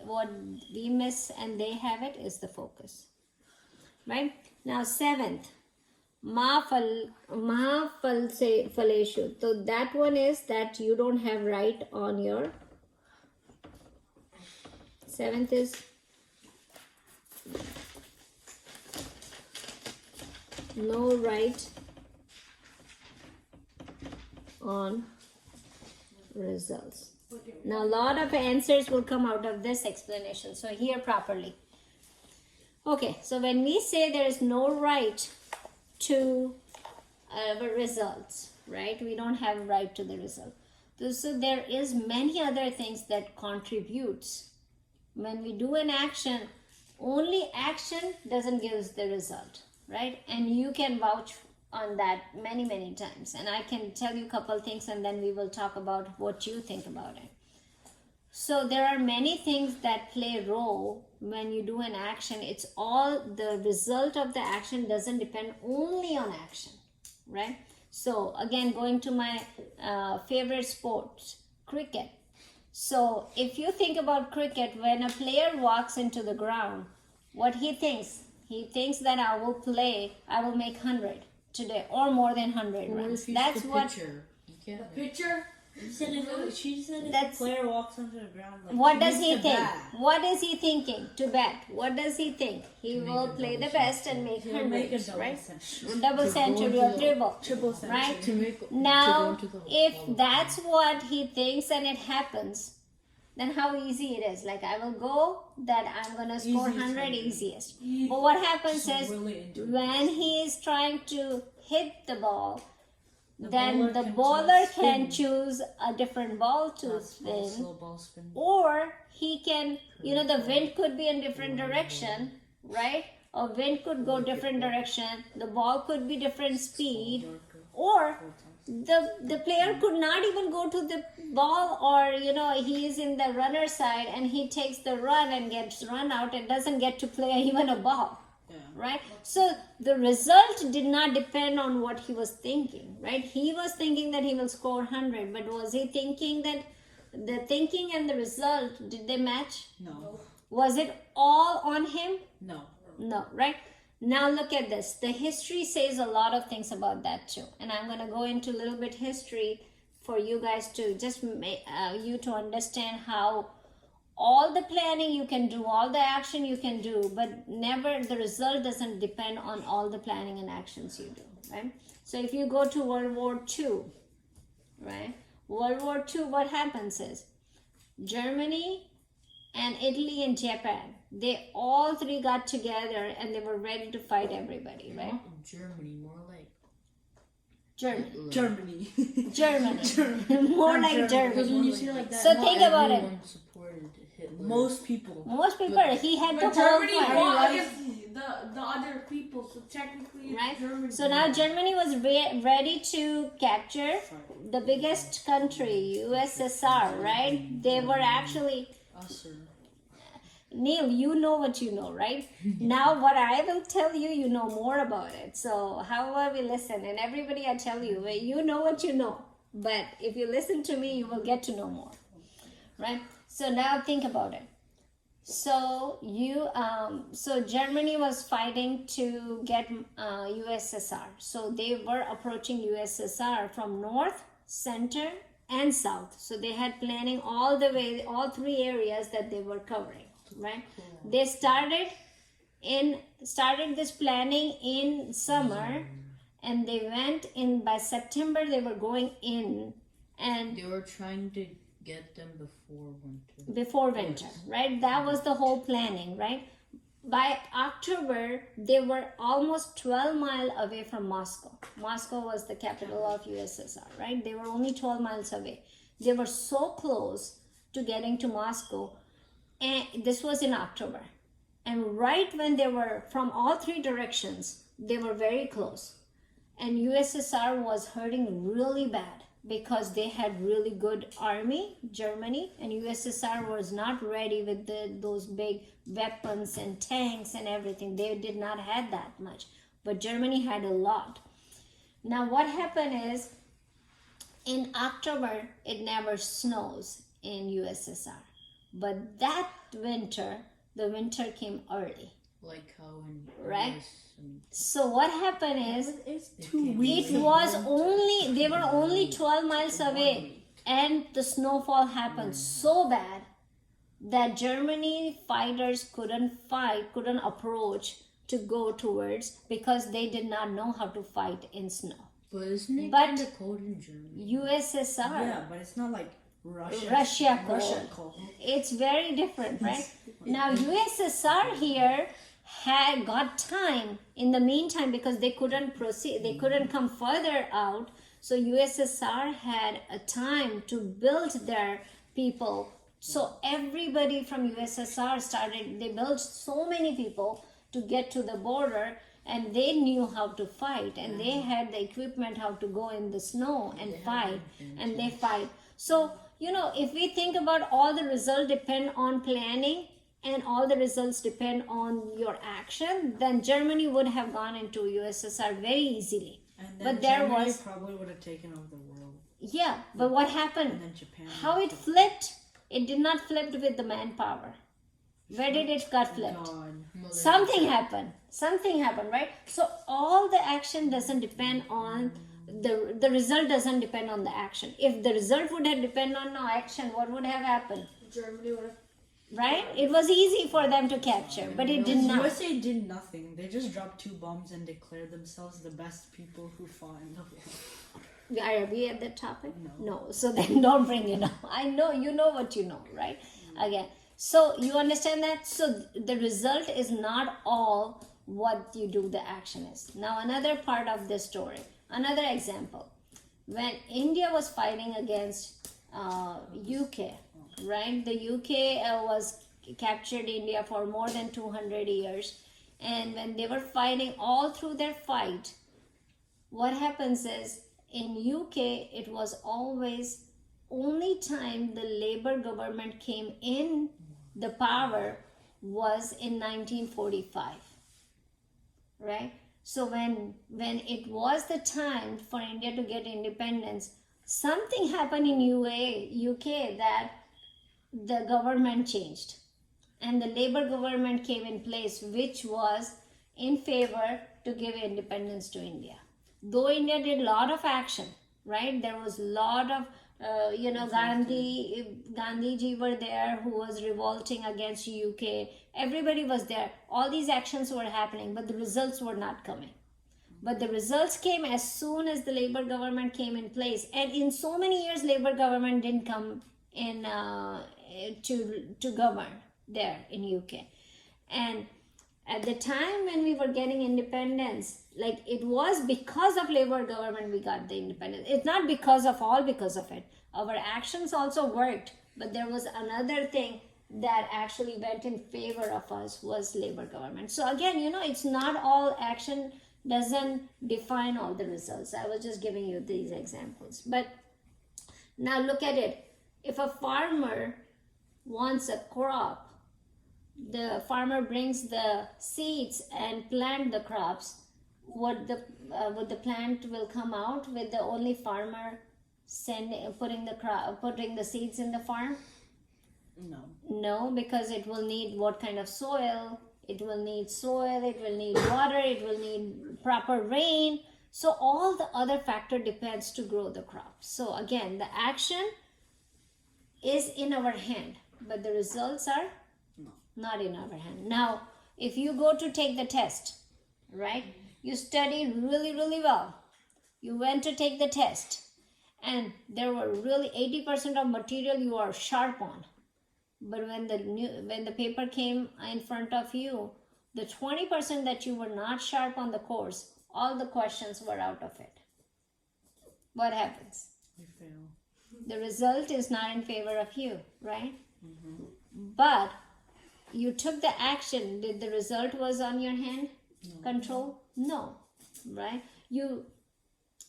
what we miss and they have it is the focus, right? Now 7th, faleshu. So that one is that you don't have right on your. 7th is no right on results. Now a lot of answers will come out of this explanation, so hear properly. Okay, so when we say there is no right to the results, right? We don't have a right to the result. So there is many other things that contributes. When we do an action, only action doesn't give us the result, right? And you can vouch on that many times, and I can tell you a couple things and then we will talk about what you think about it. So there are many things that play a role when you do an action. It's all the result of the action doesn't depend only on action, right? So again, going to my favorite sport, cricket. So if you think about cricket, when a player walks into the ground, what he thinks that I will make 100 today or more than 100 runs. That's what. The pitcher. She said if That's- the player walks onto the ground, like, What she does needs he to think? bat. What is he thinking to bet? What does he think? He will play the best and make He'll make a hundreds, double right? century. Double century or triple. Triple century. Right? Now, if that's what he thinks and it happens, then how easy it is. Like, I will go that I'm going to score Easiest 100 100. easiest. But what happens Just is really into it. when he is trying to hit the ball, The then bowler the can bowler just can spin. choose a different ball to That's spin. slow ball spin. Or he can, the wind could be in different direction, right? Or wind could go different direction. The ball could be different speed. Or the player could not even go to the ball, or he is in the runner side and he takes the run and gets run out and doesn't get to play even a ball. Yeah. Right? So the result did not depend on what he was thinking, right? He was thinking that he will score 100, but was he thinking that the thinking and the result, did they match? No. Was it all on him? No. No, right? Now look at this. The history says a lot of things about that too. And I'm going to go into a little bit history for you guys to just make you to understand how all the planning you can do, all the action you can do, but never the result doesn't depend on all the planning and actions you do, right? So if you go to World War II, right? World War II, what happens is Germany and Italy and Japan, they all three got together and they were ready to fight everybody, right? Not Germany, more like Germany. Germany. More like because Germany. when you see like that, So not think about it. everyone supported Hitler. Most people. Most people, he had the But whole Germany fight. fought against the other people, so technically it's Right? Germany. So now Germany was ready to capture the biggest country, USSR, right? They were actually, Us or Neil, you know what you know, right? Now what I will tell you, you know more about it. So however we listen, and everybody I tell you, you know what you know. But if you listen to me, you will get to know more, right? So now think about it. So so Germany was fighting to get USSR. So they were approaching USSR from north, center, and south. So they had planning all the way, all three areas that they were covering, right? They started this planning in summer, and they went in by September. They were going in, and They were trying to get them before winter. right? That was the whole planning, right? By October, they were almost 12 miles away from Moscow. Moscow was the capital of USSR, right? They were only 12 miles away. They were so close to getting to Moscow, and this was in October. And right when they were from all three directions, they were very close. and USSR was hurting really bad because they had really good army, Germany, and USSR was not ready with those big weapons and tanks and everything. They did not have that much, but Germany had a lot. Now what happened is, in October, it never snows in USSR. But that winter, the winter came early. Like how in Right. US, So what happened is, It's It 2 can weeks. it was only, they were only 12 miles away, and the snowfall happened so bad that Germany fighters couldn't approach to go towards, because they did not know how to fight in snow. but isn't it But- kind of cold in Germany? USSR, Yeah, but it's not like Russia. Russia cold. Russia cold. It's very different, right? Now USSR here had got time in the meantime, because they couldn't proceed, they couldn't come further out. So USSR had a time to build their people. So everybody from USSR started, they built so many people to get to the border, and they knew how to fight, and they had the equipment how to go in the snow and fight, and they fight. So, you know, if we think about, all the results depend on planning and all the results depend on your action, then Germany would have gone into USSR very easily. And then But there Germany was- probably would have taken over the world. Yeah, but what happened? And then Japan. How it flipped? It did not flip with the manpower. Where did it got flipped? God. Something happened, right? So all the action doesn't depend on the result, doesn't depend on the action. If the result would have depended on no action, what would have happened, Germany would have. right? It was easy for them to capture, but it did not. USA did nothing. They just dropped 2 bombs and declared themselves the best people who fought in the war. Are we at that topic? No. So then don't bring it up. I know, you know what you know, right? Again, so you understand that? So the result is not all what you do, the action is. Now another part of this story, another example. When India was fighting against UK, right? The UK was captured India for more than 200 years. And when they were fighting, all through their fight, what happens is, in UK, it was always only time the Labour government came in the power was in 1945, right? So when it was the time for India to get independence, something happened in UK that the government changed, and the Labour government came in place, which was in favor to give independence to India. Though India did a lot of action, right? There was a lot of, Gandhiji were there, who was revolting against UK. Everybody was there. All these actions were happening, but the results were not coming. But the results came as soon as the Labour government came in place. And in so many years, Labour government didn't come in to govern there in UK. And at the time when we were getting independence, like, it was because of Labour government we got the independence. It's not because of it. Our actions also worked, but there was another thing that actually went in favor of us, was Labour government. So again, it's not all action doesn't define all the results. I was just giving you these examples. But now look at it. If a farmer wants a crop, the farmer brings the seeds and plant the crops. Would the plant will come out with the only farmer putting the seeds in the farm? No. No, because it will need what kind of soil? It will need soil, it will need water, it will need proper rain. So all the other factor depends to grow the crop. So again, the action is in our hand, but the results are not in our hand. Now, if you go to take the test, right? You studied really, really well. You went to take the test, and there were really 80% of material you are sharp on. But when the paper came in front of you, the 20% that you were not sharp on the course, all the questions were out of it. What happens? You fail. The result is not in favor of you, right? But you took the action. Did the result was on your hand? Control? No, right? You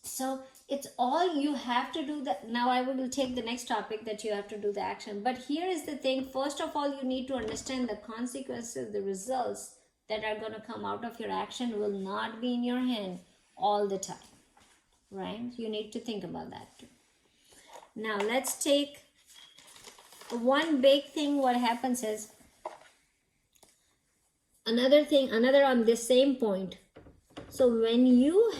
So it's all you have to do that. Now I will take the next topic that you have to do the action. But here is the thing. First of all, you need to understand the consequences, the results that are going to come out of your action will not be in your hand all the time. Right? You need to think about that too. Now let's take one big thing. What happens is another on this same point. So when you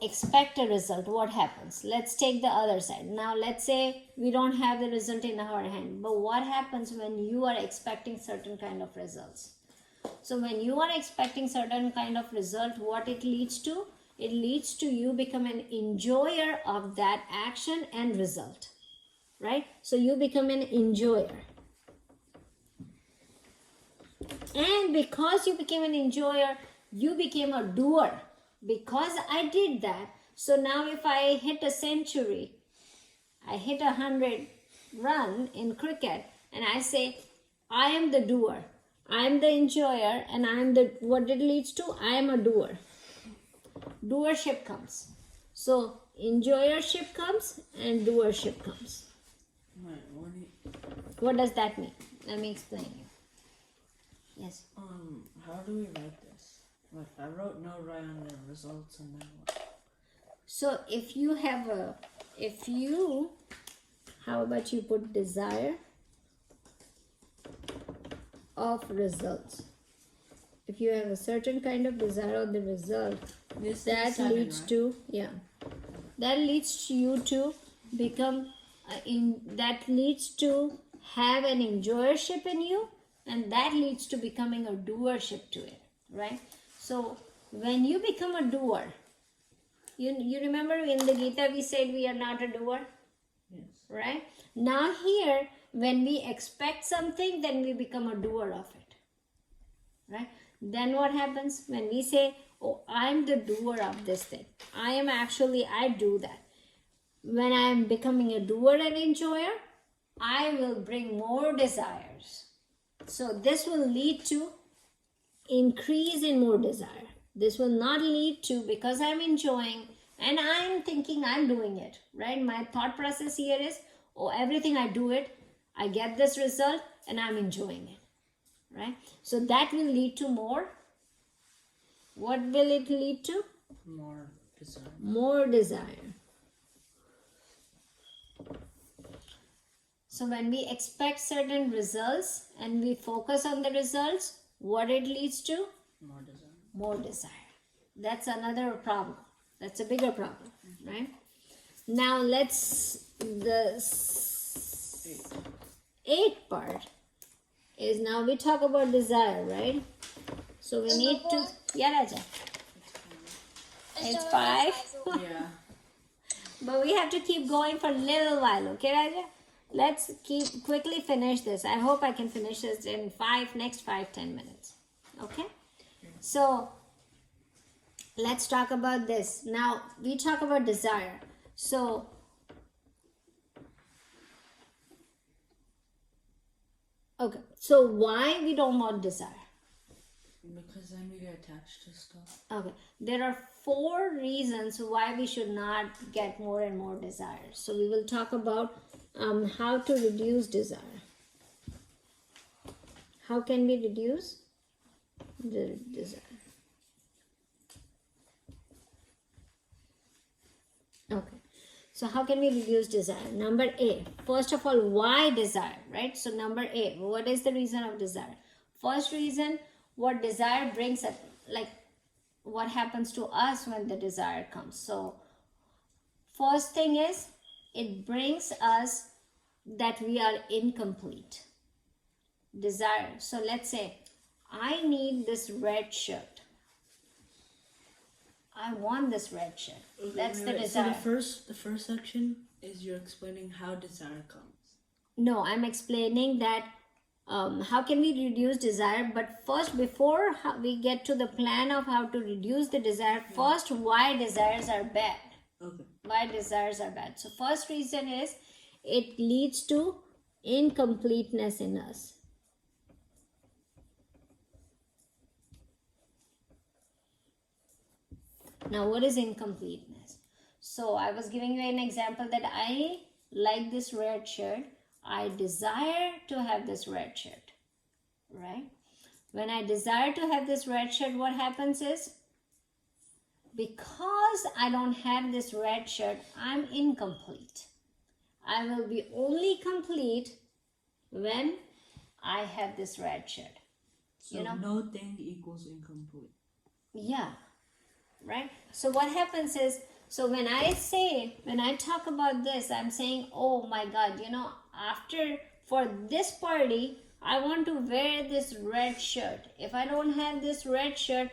expect a result, what happens? Let's take the other side. Now let's say we don't have the result in our hand, but what happens when you are expecting certain kind of results? So when you are expecting certain kind of result, what it leads to? It leads to you become an enjoyer of that action and result, right? So you become an enjoyer. And because you became an enjoyer, you became a doer. Because I did that, so now if I hit a century, I hit 100 run in cricket, and I say, I am the doer, I am the enjoyer, and I am the, what it leads to? I am a doer. Doership comes. So enjoyership comes and doership comes. What does that mean? Let me explain you. Yes. How do we write this? Like, I wrote no right on the results, and then what? So how about you put desire of results? If you have a certain kind of desire of the result, that leads to, that leads to you to become, that leads to have an enjoyership in you, and that leads to becoming a doership to it, right? So when you become a doer, you remember in the Gita we said we are not a doer? Yes. Right? Now here, when we expect something, then we become a doer of it. Right? Then what happens? When we say, oh, I'm the doer of this thing. I do that. When I am becoming a doer and enjoyer, I will bring more desires. So this will lead to increase in more desire. This will not lead to, because I'm enjoying and I'm thinking I'm doing it, right? My thought process here is, oh, everything I do it, I get this result and I'm enjoying it, right? So that will lead to more. What will it lead to? More desire. More desire. So when we expect certain results and we focus on the results, what it leads to? More desire. More desire. That's another problem. That's a bigger problem, right? Now the eighth part is, now we talk about desire, right? So we need to, Raja. It's 5. Yeah. But we have to keep going for a little while, okay, Raja? Let's quickly finish this. I hope I can finish this in next 5-10 minutes. Okay? So, let's talk about this. Now, we talk about desire. So, okay. So, why we don't want desire? Because then we get attached to stuff. Okay. There are 4 reasons why we should not get more and more desires. So, we will talk about how to reduce desire. How can we reduce the desire? Okay. So how can we reduce desire? Number A. First of all, why desire, right? So number A. What is the reason of desire? First reason, what desire brings up, like what happens to us when the desire comes. So first thing is, it brings us that we are incomplete. Desire. So let's say, I need this red shirt. I want this red shirt. That's the desire. So the first section is you're explaining how desire comes. No, I'm explaining that how can we reduce desire. But first, before we get to the plan of how to reduce the desire, first, why desires are bad. Okay. Why desires are bad. So first reason is, it leads to incompleteness in us. Now, what is incompleteness? So, I was giving you an example that I like this red shirt. I desire to have this red shirt, right? When I desire to have this red shirt, what happens is, because I don't have this red shirt, I'm incomplete. I will be only complete when I have this red shirt. So You know? no thing equals incomplete. Yeah, right? So what happens is, so when I talk about this, I'm saying, oh my God, for this party, I want to wear this red shirt. If I don't have this red shirt,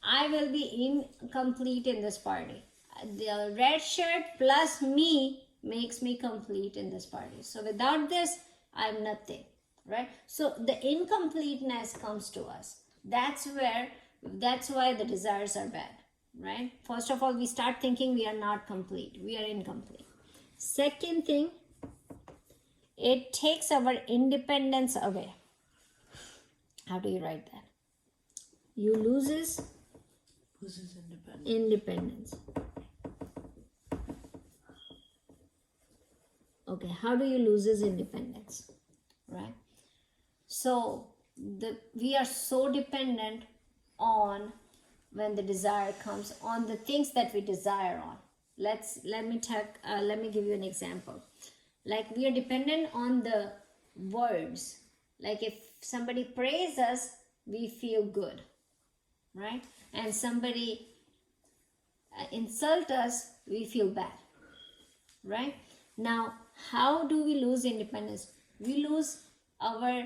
I will be incomplete in this party. The red shirt plus me makes me complete in this party. So without this, I'm nothing, right? So the incompleteness comes to us. That's why the desires are bad, right? First of all, we start thinking we are not complete. We are incomplete. Second thing, it takes our independence away. How do you write that? You loses independence. Okay, how do you loses independence? Right? So we are so dependent on, when the desire comes, on the things that we desire on. Let me give you an example. Like, we are dependent on the words. Like, if somebody praises us, we feel good, right? And somebody insult us, we feel bad, right? Now, how do we lose independence? We lose our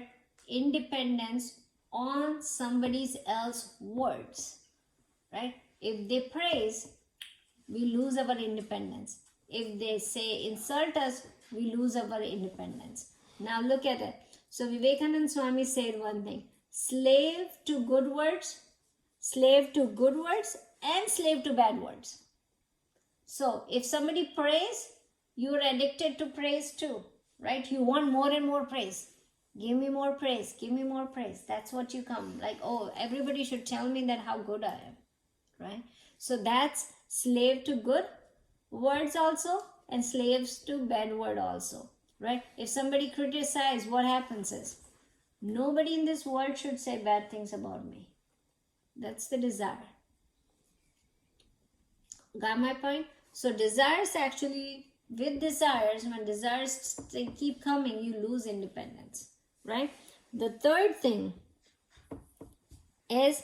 independence on somebody else's words, right? If they praise, we lose our independence. If they say insult us, we lose our independence. Now look at it. So Vivekananda Swami said one thing: slave to good words, and slave to bad words. So if somebody praise, you're addicted to praise too, right? You want more and more praise. Give me more praise, give me more praise. That's what you come, like, oh, everybody should tell me that how good I am, right? So that's slave to good words also, and slaves to bad word also, right? If somebody criticizes, what happens is, nobody in this world should say bad things about me. That's the desire. Got my point? So desires actually, with desires, when desires they keep coming, you lose independence, right? The third thing is,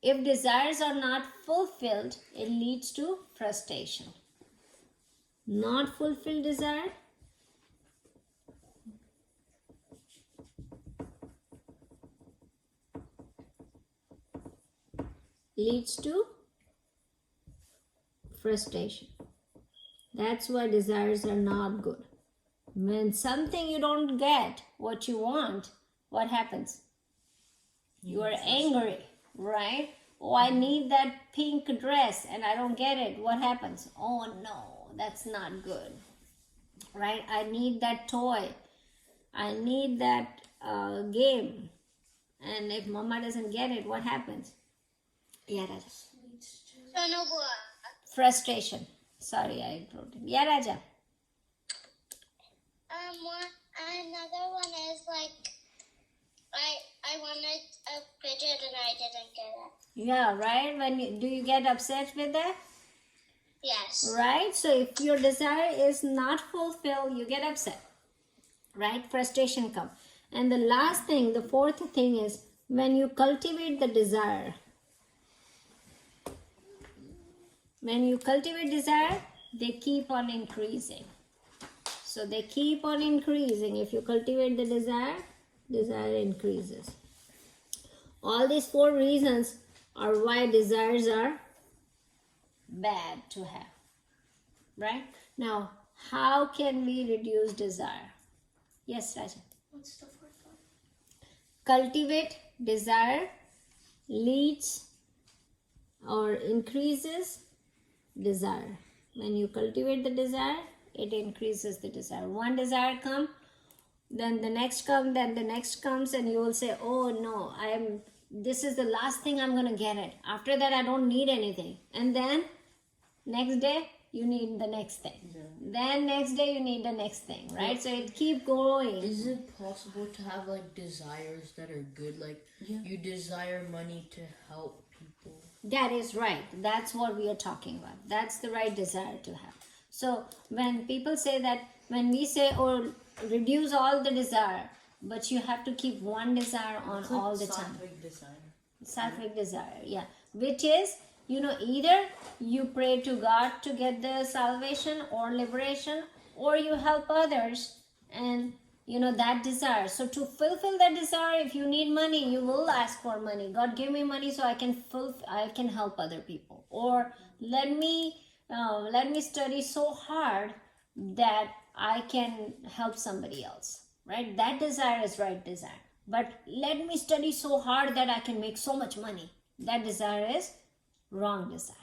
if desires are not fulfilled, it leads to frustration. Not fulfilled desire leads to frustration. That's why desires are not good. When something you don't get what you want, what happens? You are angry, right? Oh, I need that pink dress and I don't get it. What happens? Oh no, that's not good, right? I need that toy. I need that game. And if mama doesn't get it, what happens? Yeah, Raja. So no good. Frustration. Sorry, I wrote it. Yeah, Raja. Another one is like, I wanted a fidget and I didn't get it. Yeah, right? Do you get upset with that? Yes. Right? So if your desire is not fulfilled, you get upset. Right? Frustration comes. And the last thing, the fourth thing is, when you cultivate the desire. When you cultivate desire, they keep on increasing. So they keep on increasing. If you cultivate the desire, desire increases. All these four reasons are why desires are bad to have. Right? Now, how can we reduce desire? Yes, Raja. What's the fourth one? Cultivate desire leads or increases desire. When you cultivate the desire, it increases the desire. One desire comes, then the next comes, then the next comes, and you will say, oh no, this is the last thing I'm gonna get it. After that, I don't need anything. And then next day, you need the next thing. Then next day, you need the next thing, right? So it keep going. Is it possible to have like desires that are good? Like you desire money to help people. That is right. That's what we are talking about. That's the right desire to have. So when people say that, when we say, oh, reduce all the desire, but you have to keep one desire on all the time. Sattvic desire. Sattvic desire, yeah. Which is, either you pray to God to get the salvation or liberation, or you help others and that desire. So to fulfill that desire, if you need money, you will ask for money. God, give me money so I can help other people. Or let me study so hard that I can help somebody else. Right? That desire is right desire. But let me study so hard that I can make so much money. That desire is wrong desire.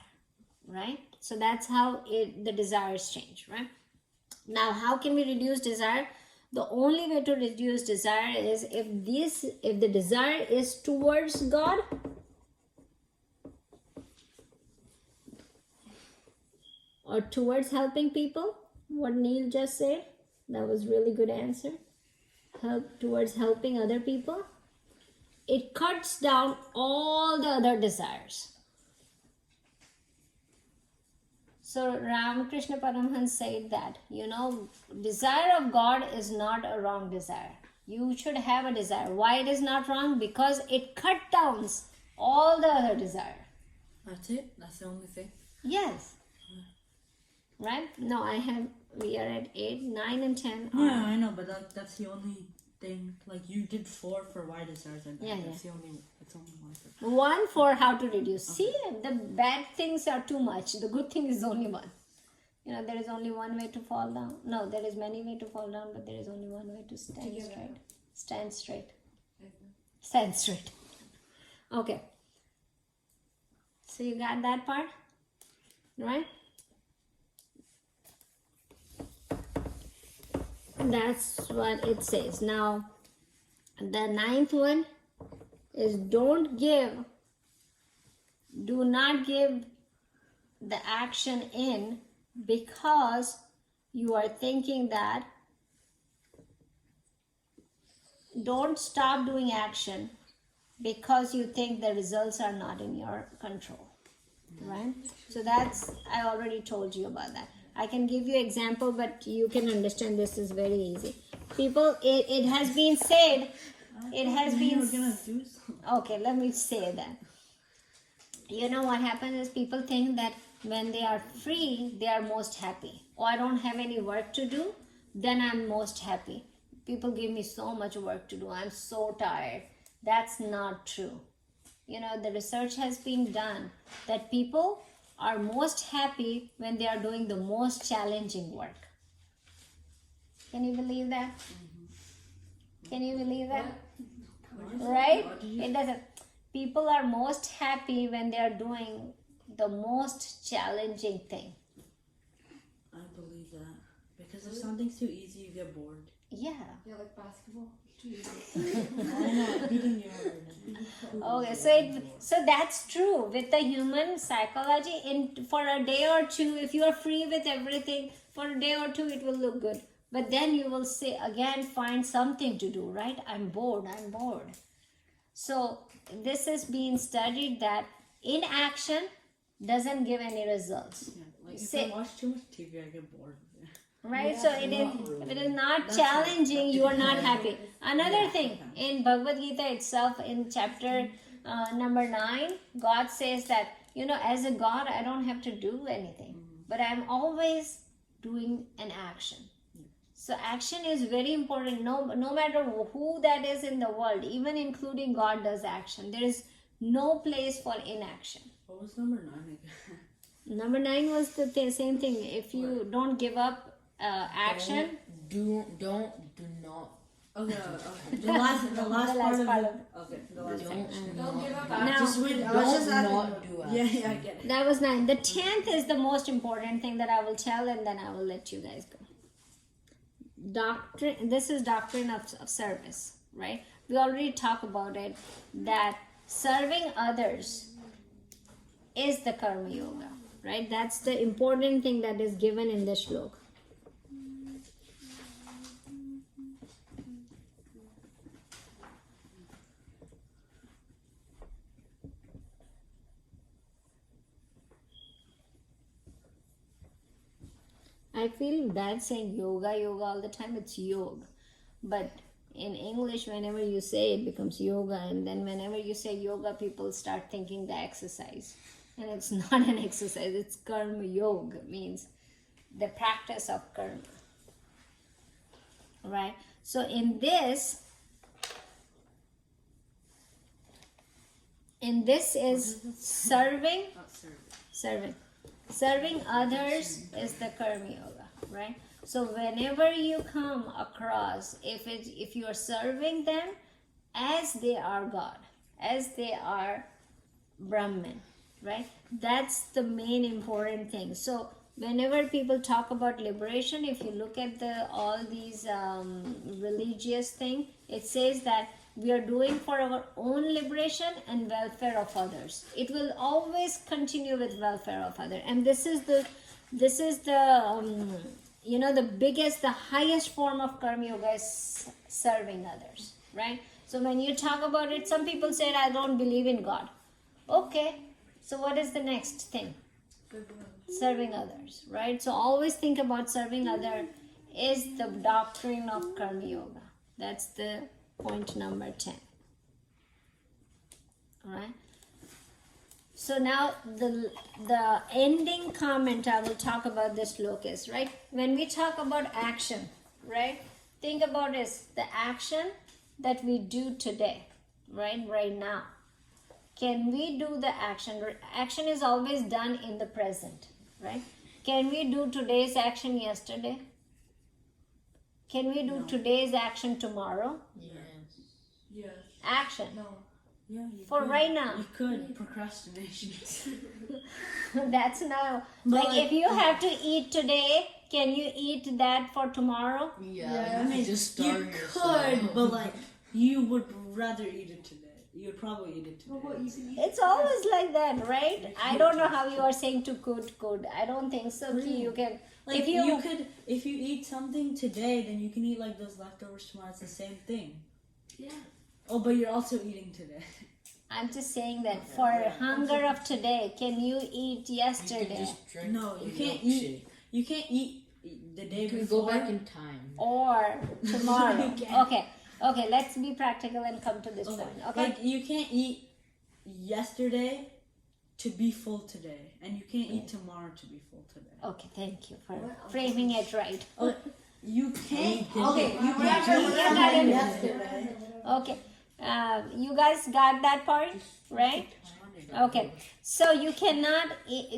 Right? So that's how the desires change. Right? Now, how can we reduce desire? The only way to reduce desire is if the desire is towards God, or towards helping people. What Neil just said, that was really good answer. Towards helping other people. It cuts down all the other desires. So Ramakrishna Paramhans said that, desire of God is not a wrong desire. You should have a desire. Why it is not wrong? Because it cut down all the other desire. That's it? That's the only thing? Yes. Right? No, we are at 8, 9 and 10. Yeah, I know, but that's the only thing. Like you did 4 for why desires are bad. Yeah, That's only one for. One for how to reduce. See, the bad things are too much. The good thing is only one. There is only one way to fall down. No, there is many ways to fall down, but there is only one way to stand straight. Stand straight. Stand straight. Okay. So you got that part? Right? That's what it says. Now, the 9th one is do not give the action in because you are thinking that. Don't stop doing action because you think the results are not in your control. Right? So I already told you about that. I can give you example, but you can understand this is very easy. People, it has been said, okay, let me say that. What happens is people think that when they are free, they are most happy. Or I don't have any work to do, then I'm most happy. People give me so much work to do. I'm so tired. That's not true. The research has been done that people are most happy when they are doing the most challenging work. Can you believe that? Can you believe that? Right? It doesn't. People are most happy when they are doing the most challenging thing. I believe that. Because if something's too easy, you get bored. Yeah. Yeah, like basketball. Too easy. I know, beating your Okay, so that's true with the human psychology. For a day or two, if you are free with everything, for a day or two it will look good. But then you will say again, find something to do, right? I'm bored. So this is being studied that inaction doesn't give any results. Yeah, like if I watch too much TV, I get bored. Right? So if it is not challenging, you are not happy. Another thing, in Bhagavad Gita itself, in chapter number 9, God says that, as a God, I don't have to do anything. But I'm always doing an action. So action is very important. No matter who that is in the world, even including God does action. There is no place for inaction. What was number 9 again? Number 9 was the same thing. If you don't give up action. Do not. Okay. The last part of okay. The last Don't give up Now, action. Just wait. I was Don't just not do Yeah, action. I get it. that was 9. The 10th is the most important thing that I will tell, and then I will let you guys go. Doctrine. This is doctrine of service, right? We already talked about it. That serving others is the karma yoga, right? That's the important thing that is given in this shloka. I feel bad saying yoga all the time. It's yoga. But in English, whenever you say it becomes yoga, and then whenever you say yoga, people start thinking the exercise. And it's not an exercise, it's karma yoga, means the practice of karma. Right? So in this is serving. Serving others is the karma yoga, right? So whenever you come across, if you are serving them as they are God, as they are Brahman, right? That's the main important thing. So whenever people talk about liberation, if you look at all these religious thing, it says that we are doing for our own liberation and welfare of others. It will always continue with welfare of others, and this is the the biggest, the highest form of karma yoga is serving others, right? So when you talk about it, some people say, I don't believe in God. Okay, so what is the next thing? Serving others, right? So always think about serving other is the doctrine of karma yoga. That's the point number 10. All right. So now the ending comment I will talk about this sloka is, right? When we talk about action, right? Think about this, the action that we do today, right now. Can we do the action? Action is always done in the present, right? Can we do today's action yesterday? Can we do today's action tomorrow? Yes. Action. No. Yeah, you For could. right now. You could. Procrastination. That's now. But Like if you have to eat today, can you eat that for tomorrow? Yeah, I mean, just you starve could, yourself. but like, you would rather eat it today. You would probably eat it today. What you can eat? It's always like that, right? I don't know how you are saying to could. I don't think so. Really? You can. Like If you could, if you eat something today, then you can eat like those leftovers tomorrow. It's the same thing. Yeah. Oh, but you're also eating today. I'm just saying that for hunger of today, can you eat You yesterday? can just drink No, a you can't milkshake. eat. You can't eat the day You can before. go back in time. Or tomorrow? You can't. Okay, let's be practical and come to this Okay. point. Okay. Like you can't eat yesterday to be full today, and you can't eat tomorrow to be full today. Okay, thank you for framing it right. Oh, you can't. Okay, You can't eat Yeah, got it. yesterday. Okay, you guys got that part, right? Okay, so you cannot.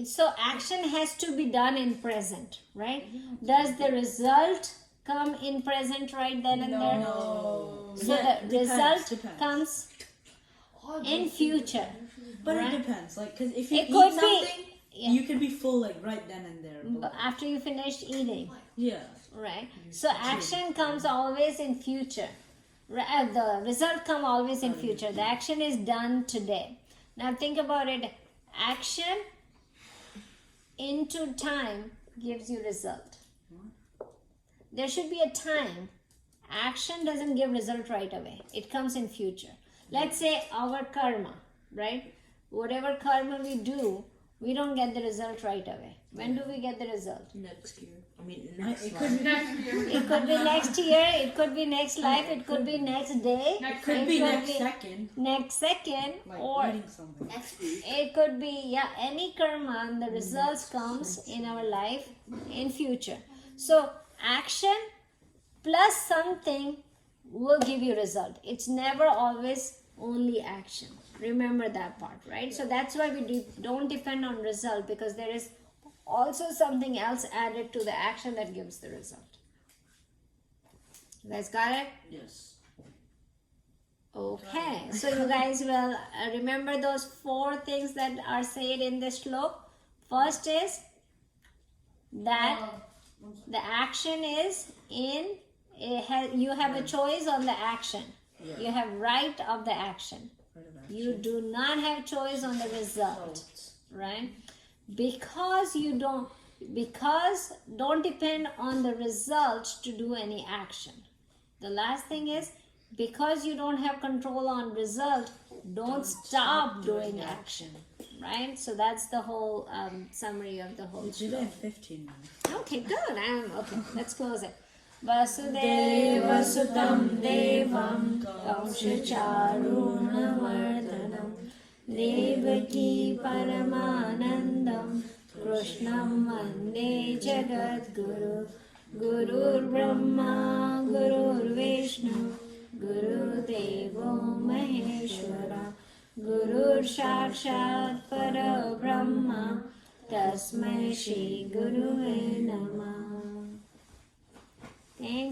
So action has to be done in present, right? Does the result come in present right then and there? No. So Yeah, the depends, result depends. comes in future. But Right. it depends. Like, cause if you It eat could be- something, yeah. you could be full like right then and there. But, After you finished eating, yeah. right? So action comes always in future. The result come always in future. The action is done today. Now think about it. Action into time gives you result. There should be a time. Action doesn't give result right away. It comes in future. Let's say our karma, right? Whatever karma we do, we don't get the result right away. When do we get the result? Next year. I mean, next It life. could be. It could be next year, it could be next life, it could be next day, Next Could it be could next be second. next second, Like or eating something. Next week. it could be any karma, and the results comes in our life in future. So action plus something will give you result. It's never always only action. Remember that part, right? So that's why we don't depend on result, because there is also something else added to the action that gives the result. You guys got it? Yes. Okay, so you guys will remember those 4 things that are said in this shloka. First is that the action is you have a choice on the action. Yeah. You have right of the action. You do not have choice on the result, right? Because don't depend on the result to do any action. The last thing is, because you don't have control on result, don't stop doing action, right? So that's the whole summary of the whole We did it in 15 minutes. Okay, good. Okay, let's close it. Vasudeva Sutam Devam Kamshacharunamardhanam Devaki Paramanandam Krishnam Vande Jagadguru Gurur Brahma Gurur Vishnu Guru Devo Maheshwara Gurur Sakshat Para Brahma Tasmai Shri Gurave Namah. Thank